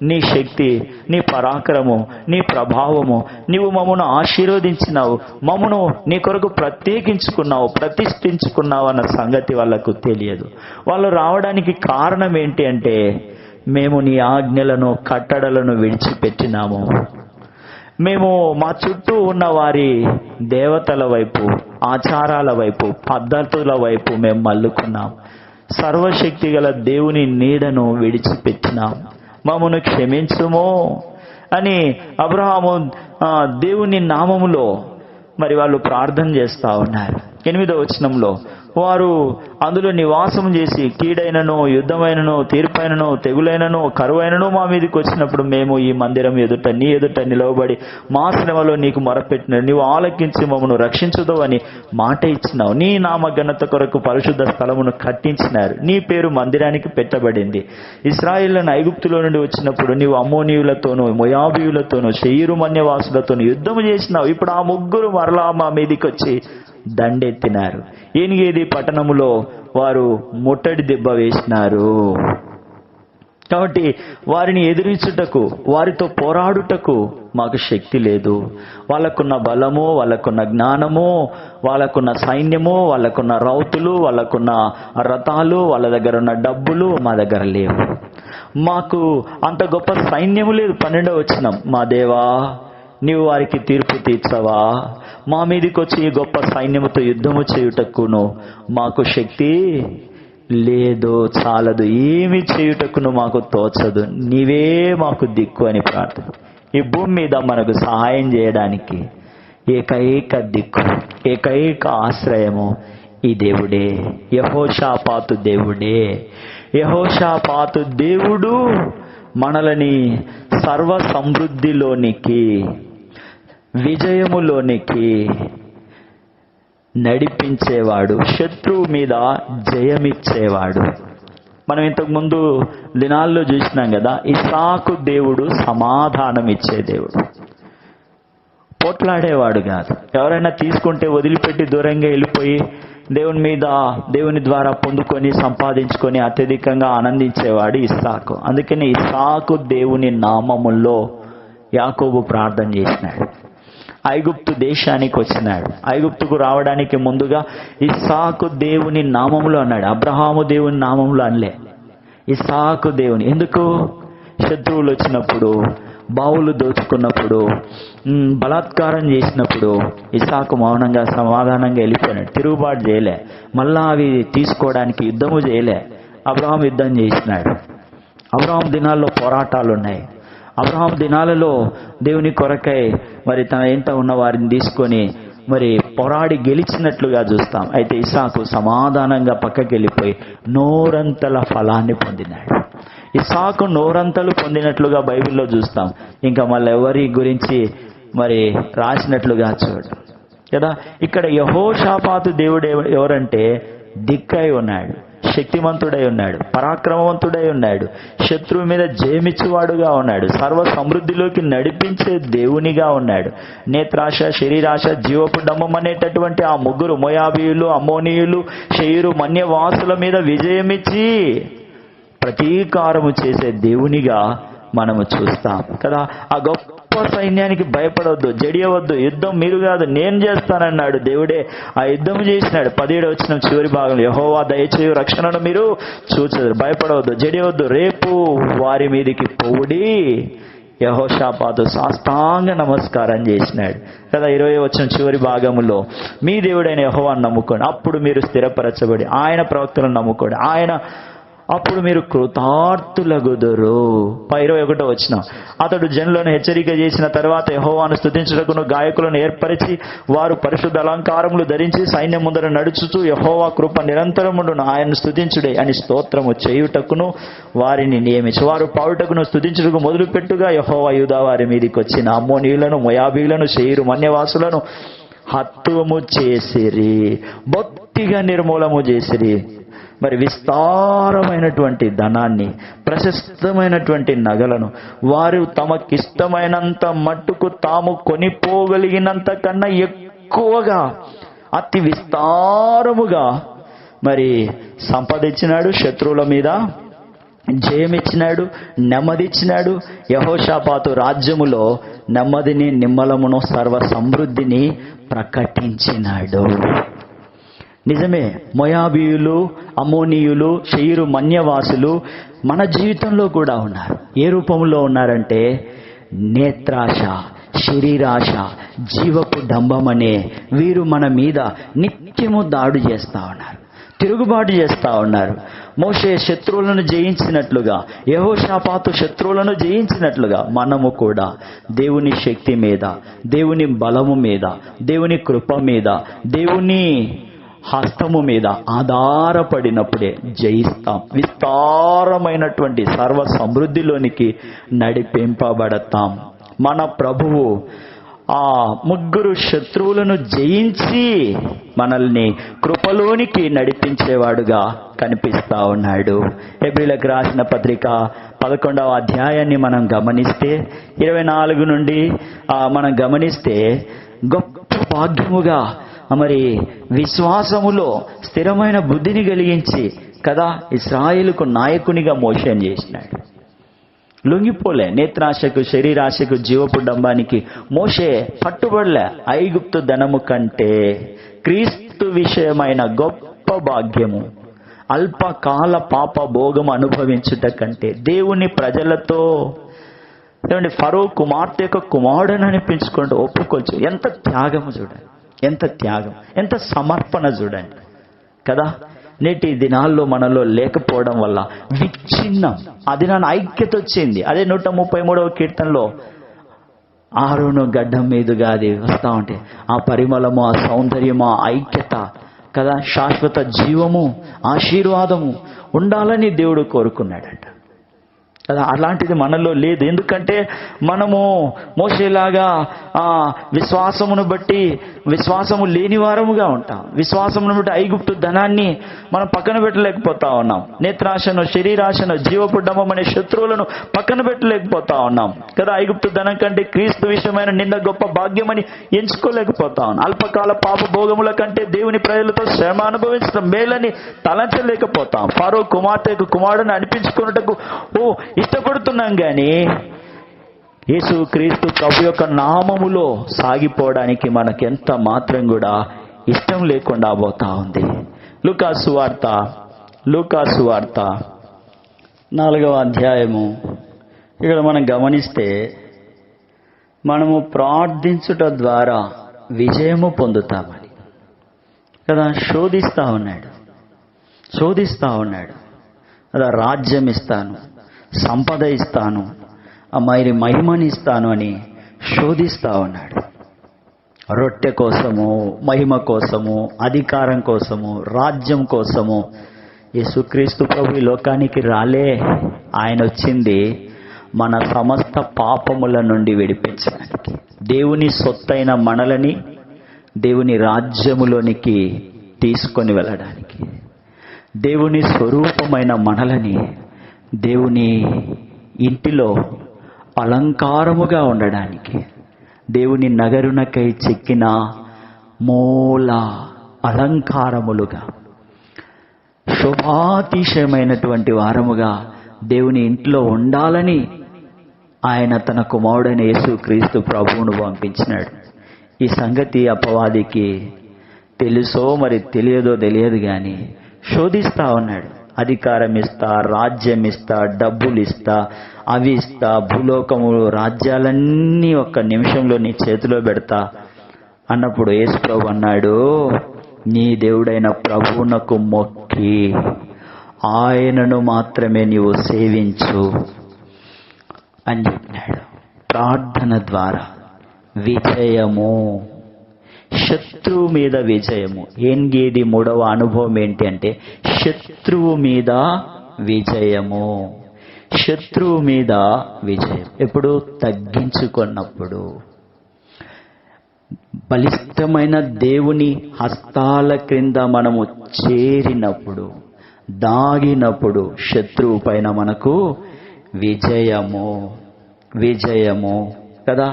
నీ శక్తి, నీ పరాక్రమము, నీ ప్రభావము. నీవు మమ్మను ఆశీర్వదించినావు, మమ్మను నీ కొరకు ప్రతిష్ఠించుకున్నావు అన్న సంగతి వాళ్ళకు తెలియదు. వాళ్ళు రావడానికి కారణం ఏంటి అంటే, మేము నీ ఆజ్ఞలను కట్టడలను విడిచిపెట్టినాము. మేము మా చుట్టూ ఉన్న వారి దేవతల వైపు, ఆచారాల వైపు, పద్ధతుల వైపు మేము మల్లుకున్నాం. సర్వశక్తి గల దేవుని నీడను విడిచిపెట్టినాం. మమ్మను క్షమించుము అని అబ్రహాము దేవుని నామములో మరి వాళ్ళు ప్రార్థన చేస్తా ఉన్నారు. 8వ వచనంలో, వారు అందులో నివాసం చేసి కీడైనను, యుద్ధమైనను, తీర్పైనను, తెగులైనను, కరువైనను మా మీదకి వచ్చినప్పుడు మేము ఈ మందిరం నీ ఎదుట నిలవబడి మా శ్రమలో నీకు మొరపెట్టిన నీవు ఆలకించి మమ్మను రక్షించుదో అని మాట ఇచ్చినావు. నీ నామ ఘనత కొరకు పరిశుద్ధ స్థలమును కట్టించినారు. నీ పేరు మందిరానికి పెట్టబడింది. ఇశ్రాయేలును ఐగుప్తులో నుండి వచ్చినప్పుడు నీవు అమ్మోనీయులతోనూ, మోయాబీయులతోనూ, శేయీరు మన్యవాసులతోనూ యుద్ధము చేసినావు. ఇప్పుడు ఆ 3 మరలా మా మీదికి వచ్చి దండెత్తినారు. ఏనిగేది పట్టణములో వారు ముట్టడి దెబ్బ వేసినారు. కాబట్టి వారిని ఎదిరించుటకు, వారితో పోరాడుటకు మాకు శక్తి లేదు. వాళ్ళకున్న బలము, వాళ్ళకున్న జ్ఞానము, వాళ్ళకున్న సైన్యము, వాళ్ళకున్న రౌతులు, వాళ్ళకున్న రథాలు, వాళ్ళ దగ్గర ఉన్న డబ్బులు మా దగ్గర లేవు. మాకు అంత గొప్ప సైన్యము లేదు. 12వ వచనం, మా దేవా నీవు వారికి తీర్పు తీర్చవా? మా మీదకి వచ్చి ఈ గొప్ప సైన్యముతో యుద్ధము చేయుటకును మాకు శక్తి లేదు, చాలదు, ఏమి చేయుటకును మాకు తోచదు, నీవే మాకు దిక్కు అని ప్రార్థన. ఈ భూమి మీద మనకు సహాయం చేయడానికి ఏకైక దిక్కు, ఏకైక ఆశ్రయము ఈ దేవుడే, యెహోషాపాతు దేవుడే. యెహోషాపాతు దేవుడు మనలని సర్వ సమృద్ధిలోనికి, విజయములోనికి నడిపించేవాడు, శత్రువు మీద జయమిచ్చేవాడు. మనం ఇంతకు ముందు దినాల్లో చూసినాం కదా, ఇస్సాకు దేవుడు సమాధానం ఇచ్చే దేవుడు, పోట్లాడేవాడు కాదు. ఎవరైనా తీసుకుంటే వదిలిపెట్టి దూరంగా వెళ్ళిపోయి దేవుని ద్వారా పొందుకొని సంపాదించుకొని అత్యధికంగా ఆనందించేవాడు ఇస్సాకు. అందుకని ఇస్సాకు దేవుని నామములో యాకోబు ప్రార్థన చేసినాడు. ఐగుప్తు దేశానికి వచ్చినాడు. ఐగుప్తుకు రావడానికి ముందుగా ఇస్సాకు దేవుని నామములో అన్నాడు. అబ్రహాము దేవుని నామములో అనలే, ఇస్సాకు దేవుని. ఎందుకు? శత్రువులు వచ్చినప్పుడు, బావులు దోచుకున్నప్పుడు, బలాత్కారం చేసినప్పుడు ఇస్సాకు మౌనంగా సమాధానంగా వెళ్ళిపోయినాడు. తిరుగుబాటు చేయలే, మళ్ళా అవి తీసుకోవడానికి యుద్ధము చేయలే. అబ్రహాం యుద్ధం చేసినాడు. అబ్రహాం దినాల్లో పోరాటాలు ఉన్నాయి. అబ్రహాం దినాలలో దేవుని కొరకై మరి తన ఎంత ఉన్న వారిని తీసుకొని మరి పోరాడి గెలిచినట్లుగా చూస్తాం. అయితే ఇస్సాకు సమాధానంగా పక్కకి వెళ్ళిపోయి నూరంతల ఫలాన్ని పొందినాడు. ఇస్సాకు నూరంతలు పొందినట్లుగా బైబిల్లో చూస్తాం. ఇంకా మళ్ళీ ఎవరి గురించి మరి రాసినట్లుగా చూడు కదా. ఇక్కడ యెహోషాపాతు దేవుడు ఎవరంటే దిక్కై ఉన్నాడు, శక్తిమంతుడై ఉన్నాడు, పరాక్రమవంతుడై ఉన్నాడు, శత్రువు మీద జయమిచ్చువాడుగా ఉన్నాడు, సర్వ సమృద్ధిలోకి నడిపించే దేవునిగా ఉన్నాడు. నేత్రాశ, శరీరాశ, జీవపు డంబం అనేటటువంటి ఆ ముగ్గురు మోయాబీయులు, అమ్మోనీయులు, శేయరు మన్యవాసుల మీద విజయమిచ్చి ప్రతీకారము చేసే దేవునిగా మనము చూస్తాం కదా. ఆ గొప్ప సైన్యానికి భయపడవద్దు, జడియవద్దు, యుద్ధం మీరు కాదు నేను చేస్తానన్నాడు దేవుడే. ఆ యుద్ధం చేసినాడు. 17వ వచనం చివరి భాగంలో, యెహోవా దయచేయు రక్షణను మీరు చూచెదరు, భయపడవద్దు, జడియవద్దు, రేపు వారి మీదికి పోవుడి. యెహోషాపాతు సాష్టాంగ నమస్కారం చేసినాడు కదా. 20వ వచనం చివరి భాగంలో, మీ దేవుడైన యెహోవాను నమ్ముకోండి, అప్పుడు మీరు స్థిరపరచబడి, ఆయన ప్రవక్తలను నమ్ముకోండి, అప్పుడు మీరు కృతార్థులగుదురు. 21వ వచనం, అతడు జనులను హెచ్చరిక చేసిన తర్వాత యెహోవాను స్తుతించుటకును గాయకులను ఏర్పరిచి వారు పరిశుద్ధ అలంకారములు ధరించి సైన్యం ముందర నడుచుచూ యెహోవా కృప నిరంతరముండును, ఆయనను స్తుతించుడే అని స్తోత్రము చేయుటకును వారిని నియమించి వారు పాడుటకును స్తుతించుటకు మొదలుపెట్టుగా యెహోవా యూదా వారి మీదికి వచ్చిన అమ్మోనీయులను, మోయాబీయులను, శేయరు మన్యవాసులను హత్తుము చేసిరి, బొత్తిగా నిర్మూలము చేసిరి. మరి విస్తారమైనటువంటి ధనాన్ని, ప్రశస్తమైనటువంటి నగలను వారు తమకిష్టమైనంత మట్టుకు తాము కొనిపోగలిగినంత కన్నా ఎక్కువగా అతి విస్తారముగా మరి సంపాదించినాడు. శత్రువుల మీద జయమిచ్చినాడు, నెమ్మదిచ్చినాడు. యెహోషాపాతు రాజ్యములో నెమ్మదిని, నిమ్మలమును, సర్వ సమృద్ధిని ప్రకటించినాడు. నిజమే, మోయాబీయులు, అమ్మోనీయులు, శేయరు మన్యవాసులు మన జీవితంలో కూడా ఉన్నారు. ఏ రూపంలో ఉన్నారంటే నేత్రాశ, శరీరాశ, జీవపు డంబమనే వీరు మన మీద నిత్యము దాడి చేస్తా ఉన్నారు, తిరుగుబాటు చేస్తా ఉన్నారు. మోషే శత్రువులను జయించినట్లుగా, యెహోషాపాతు శత్రువులను జయించినట్లుగా మనము కూడా దేవుని శక్తి మీద, దేవుని బలము మీద, దేవుని కృప మీద, దేవుని హస్తము మీద ఆధారపడినప్పుడే జయిస్తాం. విస్తారమైనటువంటి సర్వ సమృద్ధిలోనికి నడిపింపబడతాం. మన ప్రభువు ఆ ముగ్గురు శత్రువులను జయించి మనల్ని కృపలోనికి నడిపించేవాడుగా కనిపిస్తా ఉన్నాడు. హెబ్రీయులకు రాసిన పత్రిక 11వ అధ్యాయాన్ని మనం గమనిస్తే 24 నుండి మనం గమనిస్తే గొప్ప భాగ్యముగా మరి విశ్వాసములో స్థిరమైన బుద్ధిని కలిగించి కదా ఇశ్రాయేలుకు నాయకునిగా మోషేను చేసినాడు. లొంగిపోలే. నేత్రాశకు, శరీరాశకు, జీవపు డంబానికి మోషే పట్టుబడలే. ఐగుప్తు ధనము కంటే క్రీస్తు విషయమైన గొప్ప భాగ్యము, అల్పకాల పాప భోగం అనుభవించుట కంటే దేవుని ప్రజలతో ఏమంటే ఫరో కుమార్తె యొక్క కుమారుడని అనిపించుకుంటూ ఒప్పుకోవచ్చు. ఎంత త్యాగము చూడండి, ఎంత త్యాగం, ఎంత సమర్పణ చూడండి కదా. నేటి దినాల్లో మనలో లేకపోవడం వల్ల విచ్ఛిన్నం, అది నన్ను ఐక్యత వచ్చింది. అదే 133వ కీర్తనలో ఆరోను గడ్డం మీదుగా అది వస్తూ ఉంటే ఆ పరిమళము, ఆ సౌందర్యము, ఆ ఐక్యత కదా, శాశ్వత జీవము, ఆశీర్వాదము ఉండాలని దేవుడు కోరుకున్నాడట కదా. అలాంటిది మనలో లేదు. ఎందుకంటే మనము మోషేలాగా విశ్వాసమును బట్టి విశ్వాసము లేని వారముగా ఉంటాం. విశ్వాసమును బట్టి ఐగుప్తు ధనాన్ని మనం పక్కన పెట్టలేకపోతా ఉన్నాం. నేత్రాశను, శరీరాశను, జీవపుడ్డమం అనే శత్రువులను పక్కన పెట్టలేకపోతా ఉన్నాం కదా. ఐగుప్తు ధనం కంటే క్రీస్తు విషయమైన నింద గొప్ప భాగ్యమని ఎంచుకోలేకపోతా ఉన్నాం. అల్పకాల పాప భోగముల కంటే దేవుని ప్రజలతో శ్రమ అనుభవించడం మేలని తలంచలేకపోతాం. ఫరో కుమార్తెకు కుమారుడిని అనిపించుకున్నటకు ఇష్టపడుతున్నాం, కానీ యేసు క్రీస్తు ప్రభు యొక్క నామములో సాగిపోవడానికి మనకెంత మాత్రం కూడా ఇష్టం లేకుండా పోతా ఉంది. లూకాసు వార్త 4వ అధ్యాయము. ఇక్కడ మనం గమనిస్తే మనము ప్రార్థించుట ద్వారా విజయము పొందుతామని కదా. శోధిస్తా ఉన్నాడు కదా. రాజ్యం ఇస్తాను, సంపద ఇస్తాను, మరి మహిమని ఇస్తాను అని శోధిస్తా ఉన్నాడు. రొట్టె కోసము, మహిమ కోసము, అధికారం కోసము, రాజ్యం కోసము యేసుక్రీస్తు ప్రభు ఈ లోకానికి రాలే. ఆయన వచ్చింది మన సమస్త పాపముల నుండి విడిపించడానికి, దేవుని సొత్తైన మనలని దేవుని రాజ్యములోనికి తీసుకొని వెళ్ళడానికి, దేవుని స్వరూపమైన మనలని దేవుని ఇంటిలో అలంకారముగా ఉండడానికి, దేవుని నగరునకై చెక్కిన మూల అలంకారములుగా శోభాతిశయమైనటువంటి వారముగా దేవుని ఇంట్లో ఉండాలని ఆయన తన కుమారుడైన యేసుక్రీస్తు ప్రభువును పంపించినాడు. ఈ సంగతి అపవాదికి తెలుసో మరి తెలియదో తెలియదు, కానీ శోధిస్తా ఉన్నాడు. అధికారం ఇస్తా, రాజ్యం ఇస్తా, డబ్బులు ఇస్తా, అవి ఇస్తా, భూలోకము రాజ్యాలన్నీ ఒక్క నిమిషంలో నీ చేతిలో పెడతా అన్నప్పుడు యేసు ప్రభు అన్నాడు, నీ దేవుడైన ప్రభువునకు మొక్కి ఆయనను మాత్రమే నీవు సేవించు అని చెప్పినాడు. ప్రార్థన ద్వారా విజయము, శత్రువు మీద విజయము. ఏంగేది 3వ అనుభవం ఏంటి అంటే శత్రువు మీద విజయము. శత్రువు మీద విజయం ఎప్పుడు? తగ్గించుకున్నప్పుడు, బలిష్టమైన దేవుని హస్తాల క్రింద మనము చేరినప్పుడు, దాగినప్పుడు శత్రువు పైన మనకు విజయము కదా.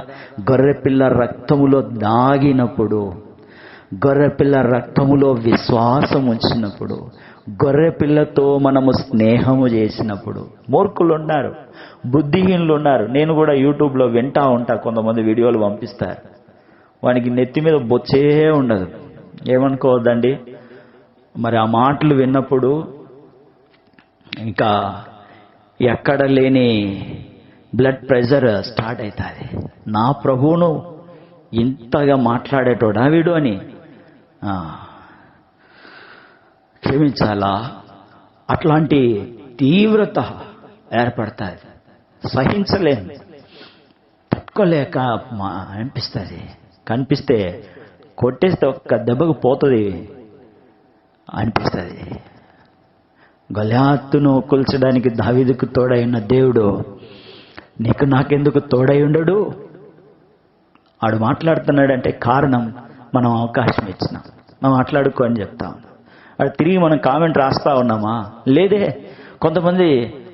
గొర్రెపిల్ల రక్తములో దాగినప్పుడు, గొర్రెపిల్ల రక్తములో విశ్వాసం ఉంచినప్పుడు, గొర్రెపిల్లతో మనము స్నేహము చేసినప్పుడు. మూర్ఖులు ఉన్నారు, బుద్ధిహీనులు ఉన్నారు. నేను కూడా యూట్యూబ్లో వింటా ఉంటా, కొంతమంది వీడియోలు పంపిస్తారు. వానికి నెత్తి మీద బొచ్చే ఉండదు, ఏమనుకోవద్దండి. మరి ఆ మాటలు విన్నప్పుడు ఇంకా ఎక్కడ లేని బ్లడ్ ప్రెషర్ స్టార్ట్ అవుతుంది. నా ప్రభువును ఇంతగా మాట్లాడేటోడా వీడు అని క్షమించాలా, అట్లాంటి తీవ్రత ఏర్పడుతుంది. సహించలేను, తట్టుకోలేక అనిపిస్తుంది. కనిపిస్తే కొట్టేస్తే ఒక్క దెబ్బకు పోతుంది అనిపిస్తుంది. గొల్యాతును కూల్చడానికి దావీదుకు తోడై ఉన్న దేవుడు నీకు నాకెందుకు తోడై ఉండడు? ఆడు మాట్లాడుతున్నాడంటే కారణం మనం అవకాశం ఇచ్చినాం, మనం మాట్లాడుకో అని చెప్తాం. అది తిరిగి మనం కామెంట్ రాస్తా ఉన్నామా? లేదే. కొంతమంది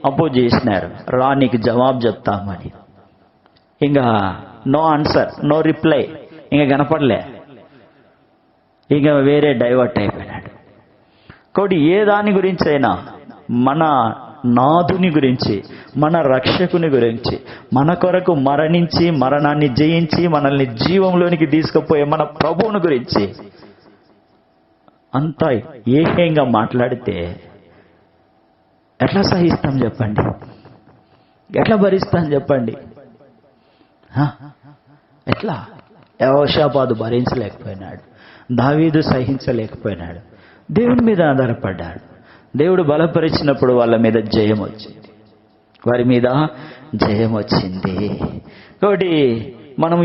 అపోజ్ చేసినారు, రా నీకు జవాబు చెప్తామని. ఇంకా నో ఆన్సర్, నో రిప్లై, ఇంకా కనపడలే, ఇంకా వేరే డైవర్ట్ అయిపోయినాడు. కాబట్టి ఏ దాని గురించి అయినా మన నాథుని గురించి, మన రక్షకుని గురించి, మన కొరకు మరణించి మరణాన్ని జయించి మనల్ని జీవంలోనికి తీసుకుపోయే మన ప్రభువుని గురించి అంతా ఏకంగా మాట్లాడితే ఎట్లా సహిస్తాం చెప్పండి? ఎట్లా భరిస్తాం చెప్పండి? ఎట్లా? యెహోషాపాతు భరించలేకపోయినాడు, దావీదు సహించలేకపోయినాడు, దేవుని మీద ఆధారపడ్డాడు. దేవుడు బలపరిచినప్పుడు వాళ్ళ మీద జయం వచ్చింది, వారి మీద జయం వచ్చింది. కాబట్టి మనం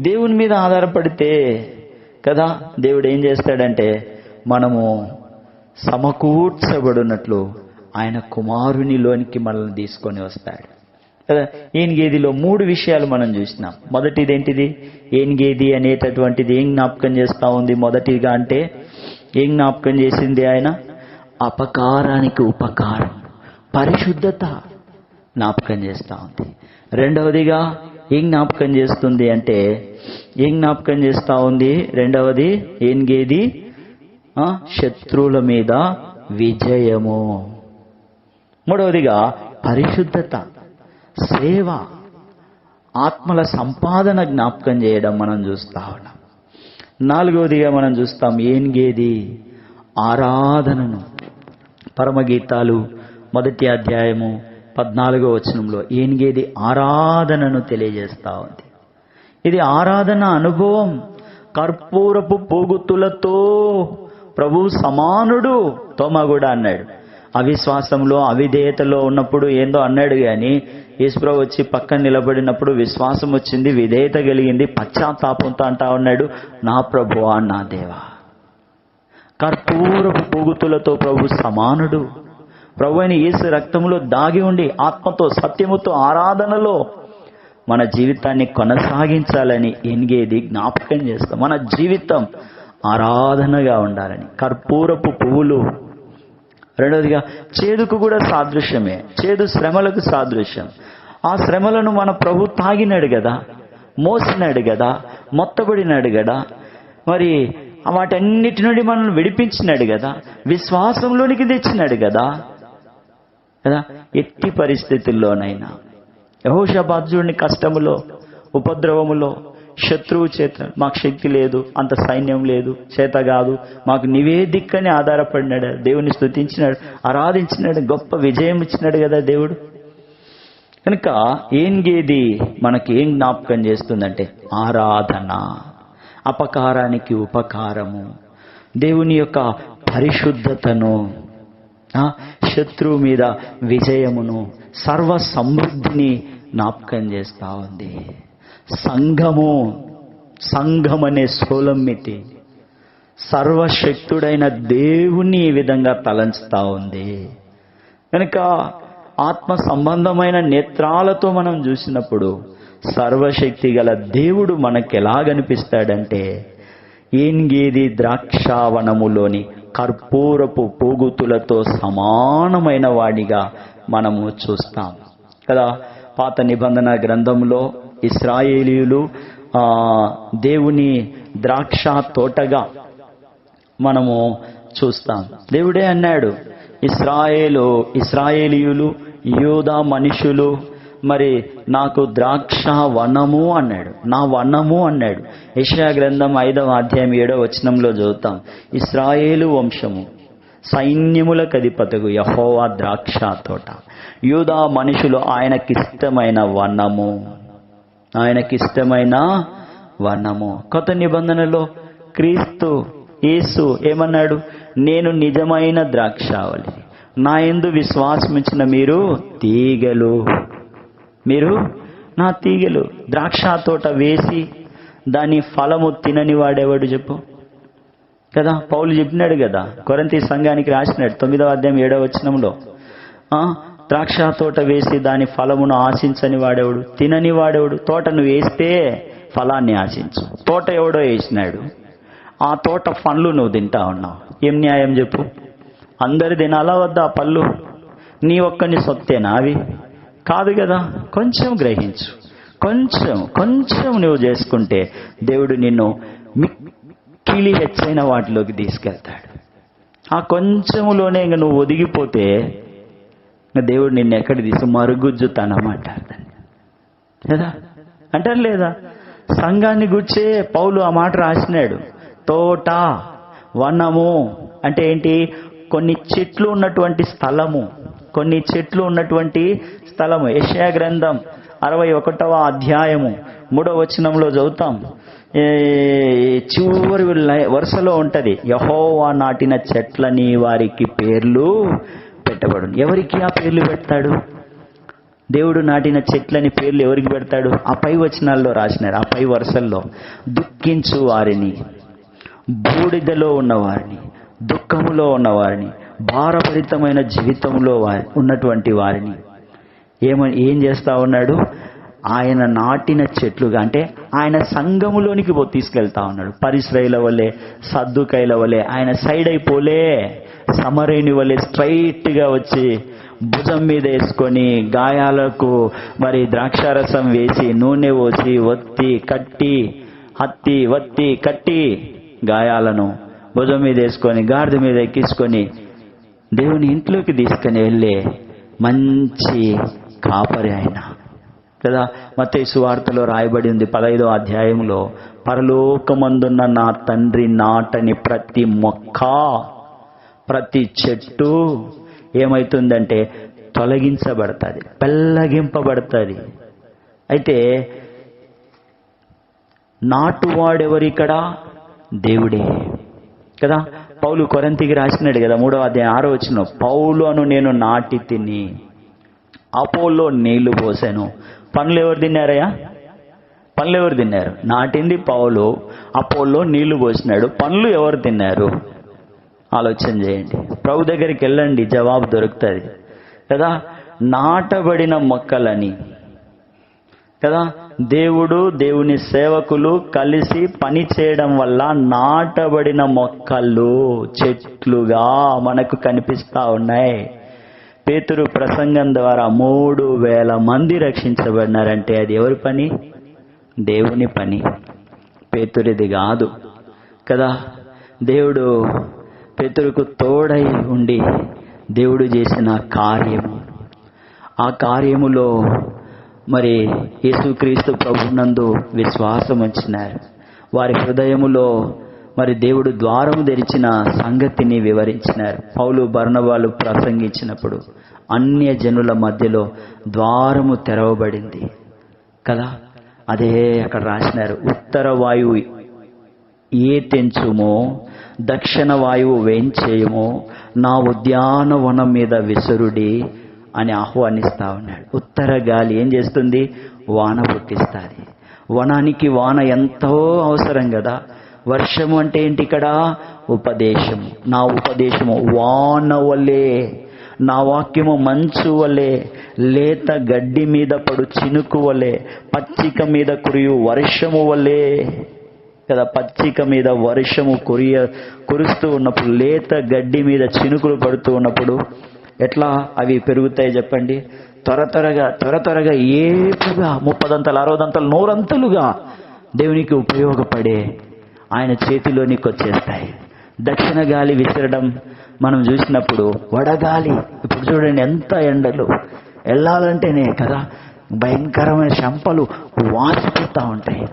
దేవుని మీద ఆధారపడితే కదా దేవుడు ఏం చేస్తాడంటే మనము సమకూర్చబడినట్లు ఆయన కుమారునిలోనికి మనల్ని తీసుకొని వస్తాడు కదా. ఏన్గేదిలో 3 విషయాలు మనం చూసినాం. మొదటిది ఏంటిది? ఏన్గేది అనేటటువంటిది ఏం జ్ఞాపకం చేస్తా ఉంది? మొదటిగా అంటే ఏం జ్ఞాపకం చేసింది? ఆయన అపకారానికి ఉపకారం, పరిశుద్ధత జ్ఞాపకం చేస్తా ఉంది. రెండవదిగా ఏం జ్ఞాపకం చేస్తుంది అంటే ఏం జ్ఞాపకం చేస్తా ఉంది? రెండవది ఏన్గేది శత్రువుల మీద విజయము. మూడవదిగా పరిశుద్ధత, సేవ, ఆత్మల సంపాదన జ్ఞాపకం చేయడం మనం చూస్తా ఉన్నాం. నాలుగవదిగా మనం చూస్తాం ఏన్గేది ఆరాధనను. పరమగీతాలు 1వ అధ్యాయము 14వ వచనంలో ఏన్గేది ఆరాధనను తెలియజేస్తా ఉంది. ఇది ఆరాధన అనుభవం. కర్పూరపు పోగుతులతో ప్రభు సమానుడు తోమా కూడా అన్నాడు. అవిశ్వాసంలో అవిధేయతలో ఉన్నప్పుడు ఏందో అన్నాడు, కానీ యేసుప్రభు వచ్చి పక్కన నిలబడినప్పుడు విశ్వాసం వచ్చింది, విధేయత కలిగింది, పశ్చాత్తాపంతో అంటా ఉన్నాడు, నా ప్రభువా నా దేవా. కర్పూరపు పోగుతులతో ప్రభు సమానుడు. ప్రభు అయిన యేసు రక్తంలో దాగి ఉండి ఆత్మతో సత్యముతో ఆరాధనలో మన జీవితాన్ని కొనసాగించాలని ఎన్గేది జ్ఞాపకం చేస్తాం. మన జీవితం ఆరాధనగా ఉండాలని. కర్పూరపు పువ్వులు. రెండవదిగా చేదుకు కూడా సాదృశ్యమే. చేదు శ్రమలకు సాదృశ్యం. ఆ శ్రమలను మన ప్రభు తాగినాడు కదా, మోసినాడు కదా, మొత్తబడినాడు కదా, మరి వాటన్నిటి నుండి మనల్ని విడిపించినాడు కదా, విశ్వాసంలోనికి తెచ్చినాడు కదా కదా. ఎట్టి పరిస్థితుల్లోనైనా యెహోషాపాతు చూడండి, కష్టములో, ఉపద్రవములో, శత్రువు చేత మాకు శక్తి లేదు, అంత సైన్యం లేదు, చేత కాదు, మాకు నీవే దిక్కని ఆధారపడినాడు. దేవుని స్తుతించినాడు, ఆరాధించినాడు, గొప్ప విజయం ఇచ్చినాడు కదా దేవుడు. కనుక ఏన్గేది మనకి ఏం జ్ఞాపకం చేస్తుందంటే ఆరాధన, అపకారానికి ఉపకారము, దేవుని యొక్క పరిశుద్ధతను, శత్రువు మీద విజయమును, సర్వ సమృద్ధిని జ్ఞాపకం చేస్తా ఉంది. సంఘం అనే సోలమ్మిటి సర్వశక్తుడైన దేవుణ్ణి ఈ విధంగా తలంచుతా ఉంది. కనుక ఆత్మ సంబంధమైన నేత్రాలతో మనం చూసినప్పుడు సర్వశక్తి గల దేవుడు మనకు ఎలాగనిపిస్తాడంటే ఏన్గేది ద్రాక్షావనములోని కర్పూరపు పోగుతులతో సమానమైన వాడిగా మనము చూస్తాం కదా. పాత నిబంధన గ్రంథంలో ఇశ్రాయేలీయులు దేవుని ద్రాక్ష తోటగా మనము చూస్తాం. దేవుడే అన్నాడు, ఇశ్రాయేలీయులు, యూదా మనుషులు మరి నాకు ద్రాక్ష వనము అన్నాడు, నా వనము అన్నాడు. యెషయా గ్రంథం 5వ అధ్యాయం 7వ వచనంలో చదువుతాం, ఇశ్రాయేలు వంశము సైన్యములకు అధిపతగు యెహోవా ద్రాక్ష తోట, యూదా మనుషులు ఆయనకిష్టమైన వనము, ఆయనకిష్టమైన వనము. కొత్త నిబంధనలో క్రీస్తు యేసు ఏమన్నాడు? నేను నిజమైన ద్రాక్షావళి, నా యందు విశ్వాసమించిన మీరు తీగలు, మీరు నా తీగలు. ద్రాక్ష తోట వేసి దాని ఫలము తినని వాడేవాడు చెప్పు కదా. పౌలు చెప్పినాడు కదా, కొరింథీ సంఘానికి రాసినాడు 9వ అధ్యాయం 7వ వచనంలో, ద్రాక్ష తోట వేసి దాని ఫలమును ఆశించని వాడేవాడు, తినని వాడేవాడు. తోటను వేస్తే ఫలాన్ని ఆశించు. తోట ఎవడో వేసినాడు, ఆ తోట పండ్లు నువ్వు తింటా ఉన్నావు. ఏం న్యాయం చెప్పు? అందరి తినాలా వద్దా ఆ పళ్ళు? నీ ఒక్కని సొత్తేనా అవి? కాదు కదా. కొంచెం గ్రహించు, కొంచెం నువ్వు చేసుకుంటే దేవుడు నిన్ను మిక్కిలి హెచ్చైన వాటిలోకి తీసుకెళ్తాడు. ఆ కొంచెములోనే ఇంక నువ్వు ఒదిగిపోతే దేవుడు నిన్ను ఎక్కడ తీసి మరుగుజ్జుతానమాట కదా అంటారు లేదా? సంఘాన్ని గుర్చే పౌలు ఆ మాట రాసినాడు. తోట, వనము అంటే ఏంటి? కొన్ని చెట్లు ఉన్నటువంటి స్థలము, కొన్ని చెట్లు ఉన్నటువంటి స్థలము. యెషయా గ్రంథం 61వ అధ్యాయము 3వ వచనంలో చదువుతాం. చివరి వరుసలో ఉంటది, యెహోవా నాటిన చెట్లని వారికి పేర్లు పెట్టబడును. ఎవరికి ఆ పేర్లు పెడతాడు? దేవుడు నాటిన చెట్లని పేర్లు ఎవరికి పెడతాడు? ఆ పై వచనాల్లో రాసినారు. ఆ పై వరుసల్లో దుఃఖించు వారిని, బూడిదలో ఉన్నవారిని, దుఃఖములో ఉన్నవారిని, భారభరితమైన జీవితంలో ఉన్నటువంటి వారిని ఏం చేస్తా ఉన్నాడు? ఆయన నాటిన చెట్లుగా, అంటే ఆయన సంఘములోనికి తీసుకెళ్తా ఉన్నాడు. పరిశ్రయుల వలె, సద్దుకైల వలె ఆయన సైడ్ అయిపోలే, సమరేణి వలె స్ట్రైట్ గా వచ్చి భుజం మీద వేసుకొని గాయాలకు మరి ద్రాక్షారసం వేసి నూనె పోసి వత్తి కట్టి గాయాలను భుజం మీద వేసుకొని గాడిద మీద ఎక్కించుకొని దేవుని ఇంట్లోకి తీసుకుని వెళ్ళే మంచి కాపరి ఆయన కదా. మత్తయి సువార్తలో రాయబడి ఉంది 15వ అధ్యాయంలో, పరలోకమందున్న నా తండ్రి నాటని ప్రతి మొక్క, ప్రతి చెట్టు ఏమైతుందంటే తొలగించబడుతుంది, పెళ్ళగింపబడుతుంది. అయితే నాటువాడెవరిక్కడ? దేవుడే కదా. పౌలు కొరింథీకి రాసినాడు కదా 3వ అధ్యాయం 6వ వచనం, పౌలు అను నేను నాటి తిని, అపోల్లో నీళ్లు పోసాను. పనులు ఎవరు తిన్నారయ్యా? పనులు ఎవరు తిన్నారు? నాటింది పౌలు, అపోల్లో నీళ్లు పోసినాడు. పనులు ఎవరు తిన్నారు? ఆలోచన చేయండి. ప్రభు దగ్గరికి వెళ్ళండి, జవాబు దొరుకుతుంది కదా. నాటబడిన మొక్కలని కదా, దేవుడు దేవుని సేవకులు కలిసి పని చేయడం వల్ల నాటబడిన మొక్కలు చెట్లుగా మనకు కనిపిస్తా ఉన్నాయి. పేతురు ప్రసంగం ద్వారా 3000 మంది రక్షించబడినారంటే అది ఎవరి పని? దేవుని పని, పేతురిది కాదు కదా. దేవుడు పేతురుకు తోడై ఉండి దేవుడు చేసిన కార్యము, ఆ కార్యములో మరి యేసుక్రీస్తు ప్రభునందు విశ్వాసం ఉంచినారు. వారి హృదయములో మరి దేవుడు ద్వారము తెరిచిన సంగతిని వివరించినారు. పౌలు బర్నబాలు ప్రసంగించినప్పుడు అన్య జనుల మధ్యలో ద్వారము తెరవబడింది కదా. అదే అక్కడ రాసినారు, ఉత్తర వాయువు ఏ తెంచుమో, దక్షిణ వాయువు వేంచేయమో, నా ఉద్యానవనం మీద విసురుడి అని ఆహ్వానిస్తా ఉన్నాడు. ఉత్తర గాలి ఏం చేస్తుంది? వాన పుట్టిస్తుంది. వనానికి వాన ఎంతో అవసరం కదా. వర్షము అంటే ఏంటి? ఇక్కడ ఉపదేశము. నా ఉపదేశము వాన వలె, నా వాక్యము మంచు వలె, లేత గడ్డి మీద పడు చినుకు వలె, పచ్చిక మీద కురియు వర్షము వలె కదా. పచ్చిక మీద వర్షము కురుస్తూ ఉన్నప్పుడు, లేత గడ్డి మీద చినుకులు పడుతూ ఉన్నప్పుడు ఎట్లా అవి పెరుగుతాయి చెప్పండి? త్వరగా ఏపుగా 30 అంతలు 60 అంతలు 100 అంతలుగా దేవునికి ఉపయోగపడే ఆయన చేతిలోనికి వచ్చేస్తాయి. దక్షిణ గాలి విసరడం మనం చూసినప్పుడు, వడగాలి ఇప్పుడు చూడండి ఎంత ఎండలు, వెళ్ళాలంటేనే కదా భయంకరమైన శంపలు వాసిపోతూ ఉంటాయి,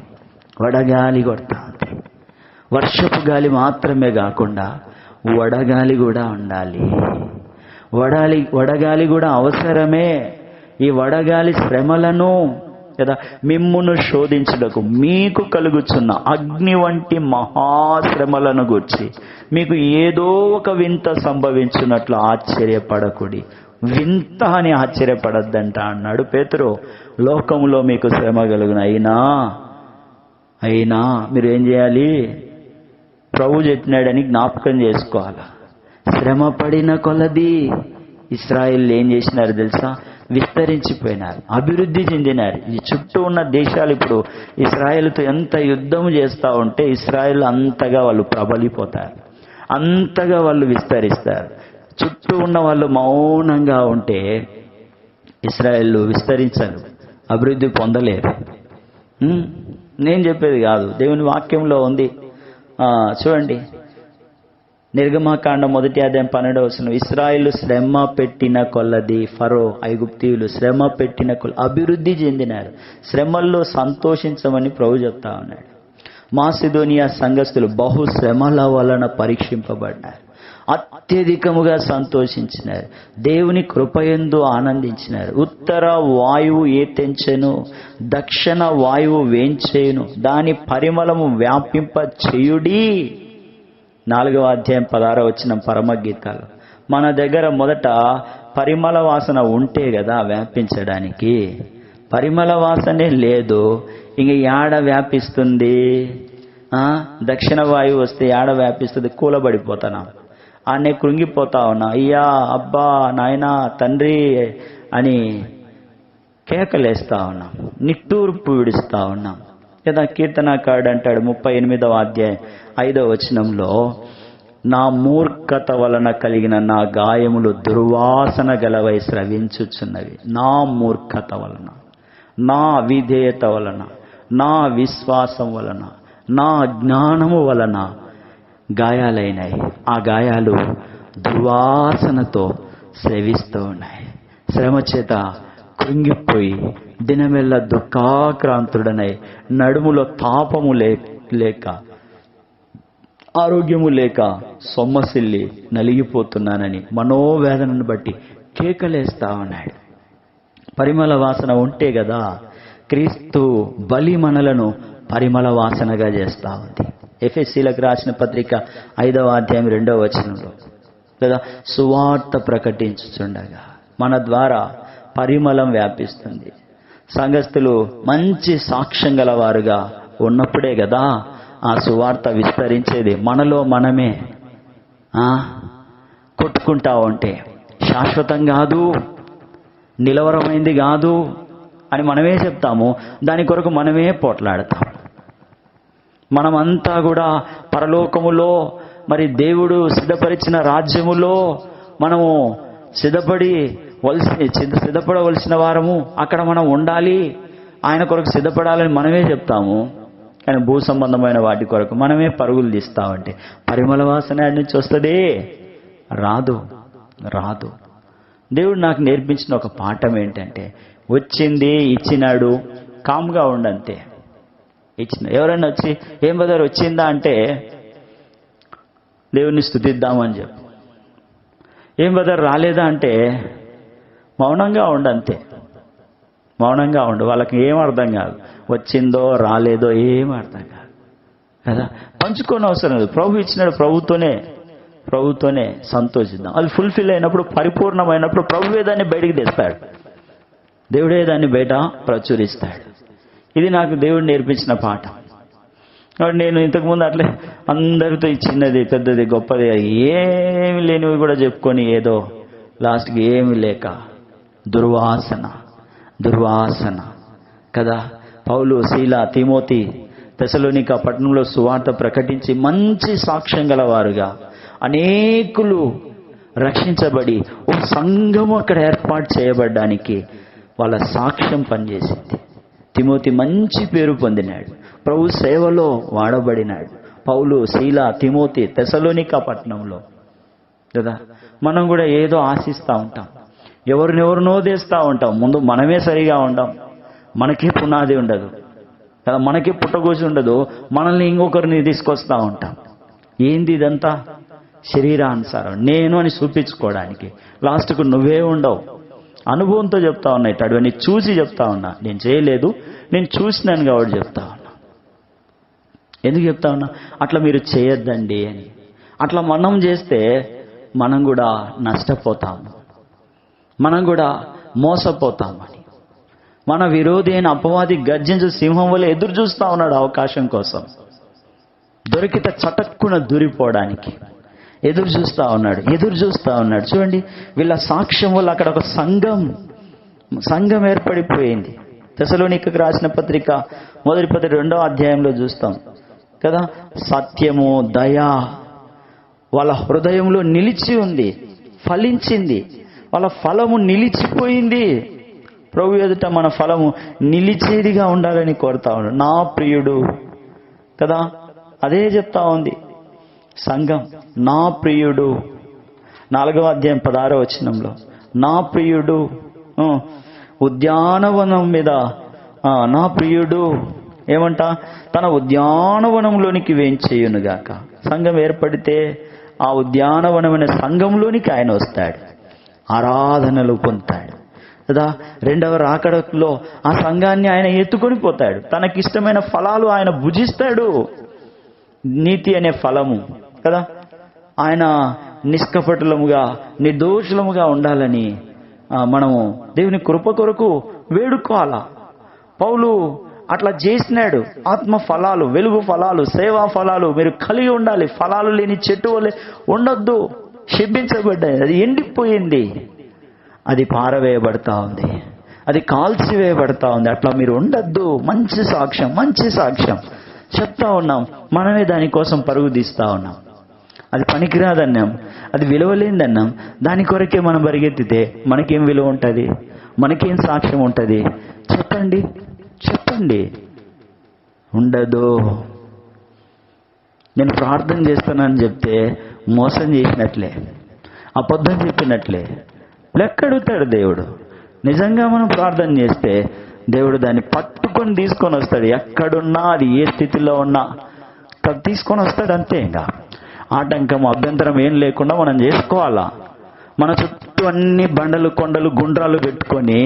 వడగాలి కొడతా ఉంటాయి. వర్షపు గాలి మాత్రమే కాకుండా వడగాలి కూడా ఉండాలి. వడగాలి కూడా అవసరమే. ఈ వడగాలి శ్రమలను కదా మిమ్మును శోధించుటకు మీకు కలుగుచున్న అగ్ని వంటి మహాశ్రమలను గూర్చి మీకు ఏదో ఒక వింత సంభవించున్నట్లు ఆశ్చర్యపడకుడి. వింత అని ఆశ్చర్యపడద్దంట అన్నాడు పేతురు. లోకంలో మీకు శ్రమ కలుగును, అయినా మీరు ఏం చేయాలి? ప్రభు చెప్పినాడని జ్ఞాపకం చేసుకోవాలి. శ్రమ పడిన కొలది ఇశ్రాయేలు ఏం చేసినారు తెలుసా? విస్తరించిపోయినారు, అభివృద్ధి చెందినారు. ఈ చుట్టూ ఉన్న దేశాలు ఇప్పుడు ఇశ్రాయేలుతో ఎంత యుద్ధం చేస్తూ ఉంటే ఇశ్రాయేల్ అంతగా వాళ్ళు ప్రబలిపోతారు, అంతగా వాళ్ళు విస్తరిస్తారు. చుట్టూ ఉన్న వాళ్ళు మౌనంగా ఉంటే ఇశ్రాయేలు విస్తరించరు, అభివృద్ధి పొందలేరు. నేను చెప్పేది కాదు, దేవుని వాక్యంలో ఉంది. చూడండి, నిర్గమకాండం 1:12 ఇశ్రాయేలు శ్రమ పెట్టిన కొలది ఫరో ఐగుప్తీయులు శ్రమ పెట్టిన అభివృద్ధి చెందినారు. శ్రమల్లో సంతోషించమని ప్రభు చెప్తా ఉన్నాడు. మాసిదోనియా సంఘస్థులు బహు శ్రమల వలన పరీక్షింపబడ్డారు, అత్యధికముగా సంతోషించినారు, దేవుని కృపయందు ఆనందించినారు. ఉత్తర వాయువు ఏతెంచెను, దక్షిణ వాయువు వేంచేయును, దాని పరిమళము వ్యాపింప చేయుడి. 4:16 పరమగీతాలు. మన దగ్గర మొదట పరిమళ వాసన ఉంటే కదా వ్యాపించడానికి. పరిమళ వాసనే లేదు, ఇంక యాడ వ్యాపిస్తుంది? దక్షిణ వాయువు వస్తే యాడ వ్యాపిస్తుంది? కూలబడిపోతానా, ఆనే కృంగిపోతా ఉన్నా, అయ్యా అబ్బా నాయనా తండ్రి అని కేకలేస్తా ఉన్నాం, నిట్టూర్పు విడుస్తా ఉన్నాం కదా. కీర్తనాకారుడు అంటాడు 38:5 నా మూర్ఖత వలన కలిగిన నా గాయములు దుర్వాసన గలవై స్రవించుచున్నవి. నా మూర్ఖత వలన, నా విధేయత వలన, నా విశ్వాసం వలన, నా జ్ఞానము వలన గాయాలైనాయి. ఆ గాయాలు దుర్వాసనతో స్రవిస్తూ ఉన్నాయి. శ్రమ చేత కృంగిపోయి దినమెల్లా దుఃఖాక్రాంతుడనై నడుములో తాపము లేక ఆరోగ్యము లేక సొమ్మసిల్లి నలిగిపోతున్నానని మనోవేదనను బట్టి కేకలేస్తా ఉన్నాడు. పరిమళ వాసన ఉంటే కదా క్రీస్తు బలి మనలను పరిమళ వాసనగా చేస్తా ఉంది. ఎఫెసీలకు రాసిన పత్రిక 5:2 కదా, సువార్త ప్రకటించుచుండగా మన ద్వారా పరిమళం వ్యాపిస్తుంది. సంఘస్థులు మంచి సాక్ష్యం గలవారుగా ఉన్నప్పుడే కదా ఆ సువార్త విస్తరించేది. మనలో మనమే కొట్టుకుంటా ఉంటే శాశ్వతం కాదు, నిలవరమైంది కాదు అని మనమే చెప్తాము. దాని కొరకు మనమే పోట్లాడతాం. మనమంతా కూడా పరలోకములో మరి దేవుడు సిద్ధపరిచిన రాజ్యములో మనము సిద్ధపడవలసిన వారము. అక్కడ మనం ఉండాలి, ఆయన కొరకు సిద్ధపడాలని మనమే చెప్తాము. కానీ భూ సంబంధమైన వాటి కొరకు మనమే పరుగులు తీస్తామంటే పరిమళ వాసన నుంచి వస్తుంది? రాదు. దేవుడు నాకు నేర్పించిన ఒక పాఠం ఏంటంటే, వచ్చింది ఇచ్చినాడు, కామ్గా ఉండంతే. ఎవరైనా వచ్చి ఏం బదర్ వచ్చిందా అంటే దేవుణ్ణి స్తుతిద్దామని చెప్పు. ఏం బదర్ రాలేదా అంటే మౌనంగా ఉండంతే. మౌనంగా ఉండు. వాళ్ళకి ఏం అర్థం కాదు, వచ్చిందో రాలేదో ఏం అర్థం కాదు కదా. పంచుకోని అవసరం లేదు. ప్రభు ఇచ్చినాడు, ప్రభుతోనే సంతోషిద్దాం. అది ఫుల్ఫిల్ అయినప్పుడు, పరిపూర్ణమైనప్పుడు ప్రభువే దాన్ని బయటికి తెస్తాడు, దేవుడే దాన్ని బయట ప్రచురిస్తాడు. ఇది నాకు దేవుడు నేర్పించిన పాఠం. కాబట్టి నేను ఇంతకుముందు అట్లే అందరితో చిన్నది పెద్దది గొప్పది ఏమి లేనివి కూడా చెప్పుకొని ఏదో లాస్ట్కి ఏమి లేక దుర్వాసన కదా. పౌలు, శీల, తిమోతి తెసలోనిక పట్టణంలో సువార్త ప్రకటించి మంచి సాక్ష్యం గలవారుగా అనేకులు రక్షించబడి ఓ సంఘము అక్కడ ఏర్పాటు చేయబడ్డానికి వాళ్ళ సాక్ష్యం పనిచేసింది. తిమోతి మంచి పేరు పొందినాడు, ప్రభు సేవలో వాడబడినాడు. పౌలు, శీల, తిమోతి తెసలోనిక పట్టణంలో కదా. మనం కూడా ఏదో ఆశిస్తూ ఉంటాం, ఎవరినెవరినో తెస్తూ ఉంటాం. ముందు మనమే సరిగా ఉండం, మనకే పునాది ఉండదు కదా, మనకే పుట్టగోసి ఉండదు, మనల్ని ఇంకొకరిని తీసుకొస్తూ ఉంటాం. ఏంది ఇదంతా? శరీరానుసారం నేను అని చూపించుకోవడానికి. లాస్ట్కు నువ్వే ఉండవు. అనుభవంతో చెప్తా ఉన్నా, ఇట్లాంటివన్నీ చూసి చెప్తా ఉన్నా. నేను చేయలేదు, నేను చూసినాను కాబట్టి చెప్తా ఉన్నా. ఎందుకు చెప్తా ఉన్నా? అట్లా మీరు చేయొద్దండి అని. అట్లా మనం చేస్తే మనం కూడా నష్టపోతాము, మనం కూడా మోసపోతామని. మన విరోధి అయిన అపవాది గర్జించు సింహం వల్ల ఎదురు చూస్తూ ఉన్నాడు అవకాశం కోసం. దొరికితే చటక్కున దూరిపోవడానికి ఎదురు చూస్తూ ఉన్నాడు. చూడండి, వీళ్ళ సాక్ష్యం వల్ల అక్కడ ఒక సంఘం ఏర్పడిపోయింది. తెసలోనికకు రాసిన పత్రిక 1:2 చూస్తాం కదా. సత్యము, దయ వాళ్ళ హృదయంలో నిలిచి ఉంది, ఫలించింది. వాళ్ళ ఫలము నిలిచిపోయింది. ప్రభు ఎదుట మన ఫలము నిలిచేదిగా ఉండాలని కోరుతా ఉన్నాడు. నా ప్రియుడు కదా, అదే చెప్తా ఉంది. సంఘం నా ప్రియుడు, 4వ అధ్యాయం 16వ వచనంలో నా ప్రియుడు ఉద్యానవనం మీద నా ప్రియుడు ఏమంట తన ఉద్యానవనంలోనికి వేంచేయునుగాక. సంఘం ఏర్పడితే ఆ ఉద్యానవనమైన సంఘంలోనికి ఆయన వస్తాడు, ఆరాధనలు పొందుతాడు కదా. 2వ రాకడలో ఆ సంఘాన్ని ఆయన ఎత్తుకొని పోతాడు, తనకిష్టమైన ఫలాలు ఆయన భుజిస్తాడు. నీతి అనే ఫలము కదా, ఆయన నిష్కపటులముగా నిర్దోషులముగా ఉండాలని మనము దేవుని కృప కొరకు వేడుకోవాలా. పౌలు అట్లా చేసినాడు. ఆత్మ ఫలాలు, వెలుగు ఫలాలు, సేవా ఫలాలు మీరు కలిగి ఉండాలి. ఫలాలు లేని చెట్టు వలె ఉండొద్దు. శిబ్బించబడ్డాయి, అది ఎండిపోయింది, అది పారవేయబడతా ఉంది, అది కాల్చివేయబడతా ఉంది. అట్లా మీరు ఉండొద్దు. మంచి సాక్ష్యం చెప్తా ఉన్నాం. మనమే దానికోసం పరుగు తీస్తా ఉన్నాం. అది పనికిరాదన్నాం, అది విలువలేదన్నాం. దాని కొరకే మనం పరిగెత్తితే మనకేం విలువ ఉంటుంది? మనకేం సాక్ష్యం ఉంటుంది? చెప్పండి. ఉండదు. నేను ప్రార్థన చేస్తానని చెప్తే మోసం చేసినట్లే, అబద్ధం చెప్పినట్లే లెక్క అడుగుతాడు దేవుడు. నిజంగా మనం ప్రార్థన చేస్తే దేవుడు దాన్ని పట్టుకొని తీసుకొని వస్తాడు. ఎక్కడున్నా, అది ఏ స్థితిలో ఉన్నా తీసుకొని వస్తాడు. అంతే. ఇంకా ఆటంకం, అభ్యంతరం ఏం లేకుండా మనం చేసుకోవాలా. మన చుట్టూ అన్ని బండలు, కొండలు, గుండ్రాలు పెట్టుకొని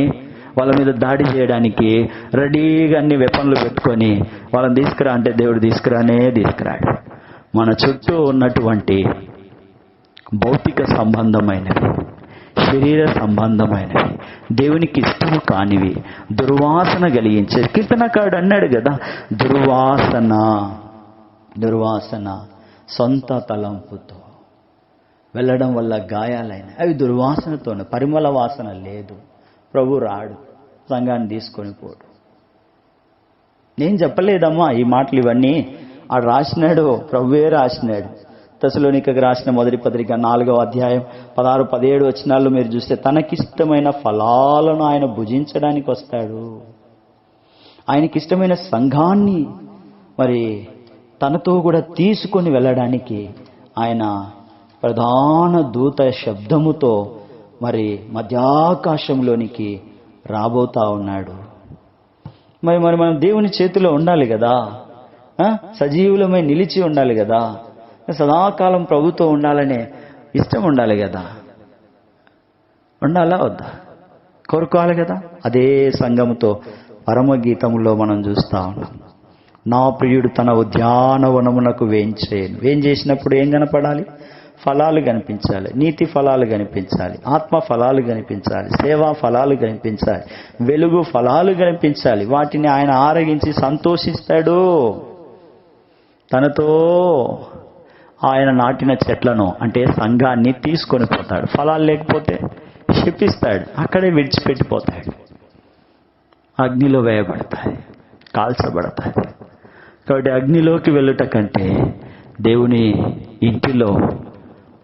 వాళ్ళ మీద దాడి చేయడానికి రెడీగా అన్ని వెపన్లు పెట్టుకొని వాళ్ళని తీసుకురా అంటే దేవుడు తీసుకురాడు. మన చుట్టూ ఉన్నటువంటి భౌతిక సంబంధమైనవి, శరీర సంబంధమైనవి, దేవునికి ఇష్టము కానివి, దుర్వాసన కలిగించే, కీర్తనకారుడు అన్నాడు కదా, దుర్వాసన సొంత తలంపుతో వెళ్ళడం వల్ల గాయాలైన అవి దుర్వాసనతోనే, పరిమళ వాసన లేదు. ప్రభు రాడు, సంఘాన్ని తీసుకొని పోడు. నేను చెప్పలేదమ్మా ఈ మాటలు, ఇవన్నీ ఆడు రాసినాడు, ప్రభువే రాసినాడు. తెస్సలోనికకు రాసిన మొదటి పత్రిక 4వ అధ్యాయం 16, 17 వచనాల్లో మీరు చూస్తే తనకిష్టమైన ఫలాలను ఆయన భుజించడానికి వస్తాడు. ఆయనకిష్టమైన సంఘాన్ని మరి తనతో కూడా తీసుకొని వెళ్ళడానికి ఆయన ప్రధాన దూత శబ్దముతో మరి మధ్యాకాశంలోనికి రాబోతా ఉన్నాడు. మరి మనం దేవుని చేతిలో ఉండాలి కదా, సజీవులమై నిలిచి ఉండాలి కదా, సదాకాలం ప్రభుతో ఉండాలనే ఇష్టం ఉండాలి కదా. ఉండాలా వద్దా? కోరుకోవాలి కదా. అదే సంఘముతో పరమగీతంలో మనం చూస్తా ఉన్నాం. నా ప్రియుడు తన ఉద్యానవనమునకు వేంచేను. వేంచేసినప్పుడు ఏం కనపడాలి? ఫలాలు కనిపించాలి, నీతి ఫలాలు కనిపించాలి, ఆత్మ ఫలాలు కనిపించాలి, సేవా ఫలాలు కనిపించాలి, వెలుగు ఫలాలు కనిపించాలి. వాటిని ఆయన ఆరగించి సంతోషిస్తాడు. తనతో ఆయన నాటిన చెట్లను అంటే సంఘాన్ని తీసుకొని పోతాడు. ఫలాలు లేకపోతే శపిస్తాడు, అక్కడే విడిచిపెట్టిపోతాడు. అగ్నిలో వేయబడతాయి, కాల్చబడతాయి. కాబట్టి అగ్నిలోకి వెళ్ళుట కంటే దేవుని ఇంటిలో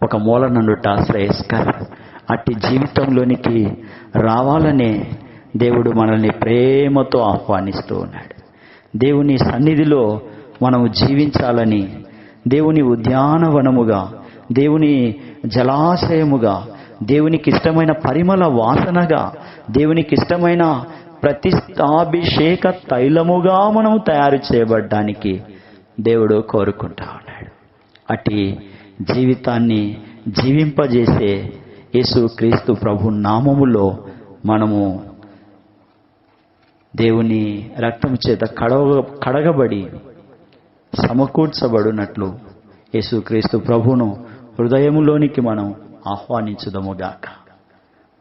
ఒక మూల నుండుట శ్రేయస్కరం. అట్టి జీవితంలోనికి రావాలనే దేవుడు మనల్ని ప్రేమతో ఆహ్వానిస్తూ ఉన్నాడు. దేవుని సన్నిధిలో మనము జీవించాలని, దేవుని ఉద్యానవనముగా, దేవుని జలాశయముగా, దేవునికి ఇష్టమైన పరిమళ వాసనగా, దేవునికి ఇష్టమైన ప్రతిష్టాభిషేక తైలముగా మనము తయారు చేయబడ్డానికి దేవుడు కోరుకుంటా ఉన్నాడు. అట్టి జీవితాన్ని జీవింపజేసే యేసుక్రీస్తు ప్రభు నామములో మనము దేవుని రక్తము చేత కడగబడి సమకూర్చబడినట్లు యేసుక్రీస్తు ప్రభును హృదయములోనికి మనం ఆహ్వానించుదముగాక.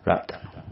ప్రార్థన.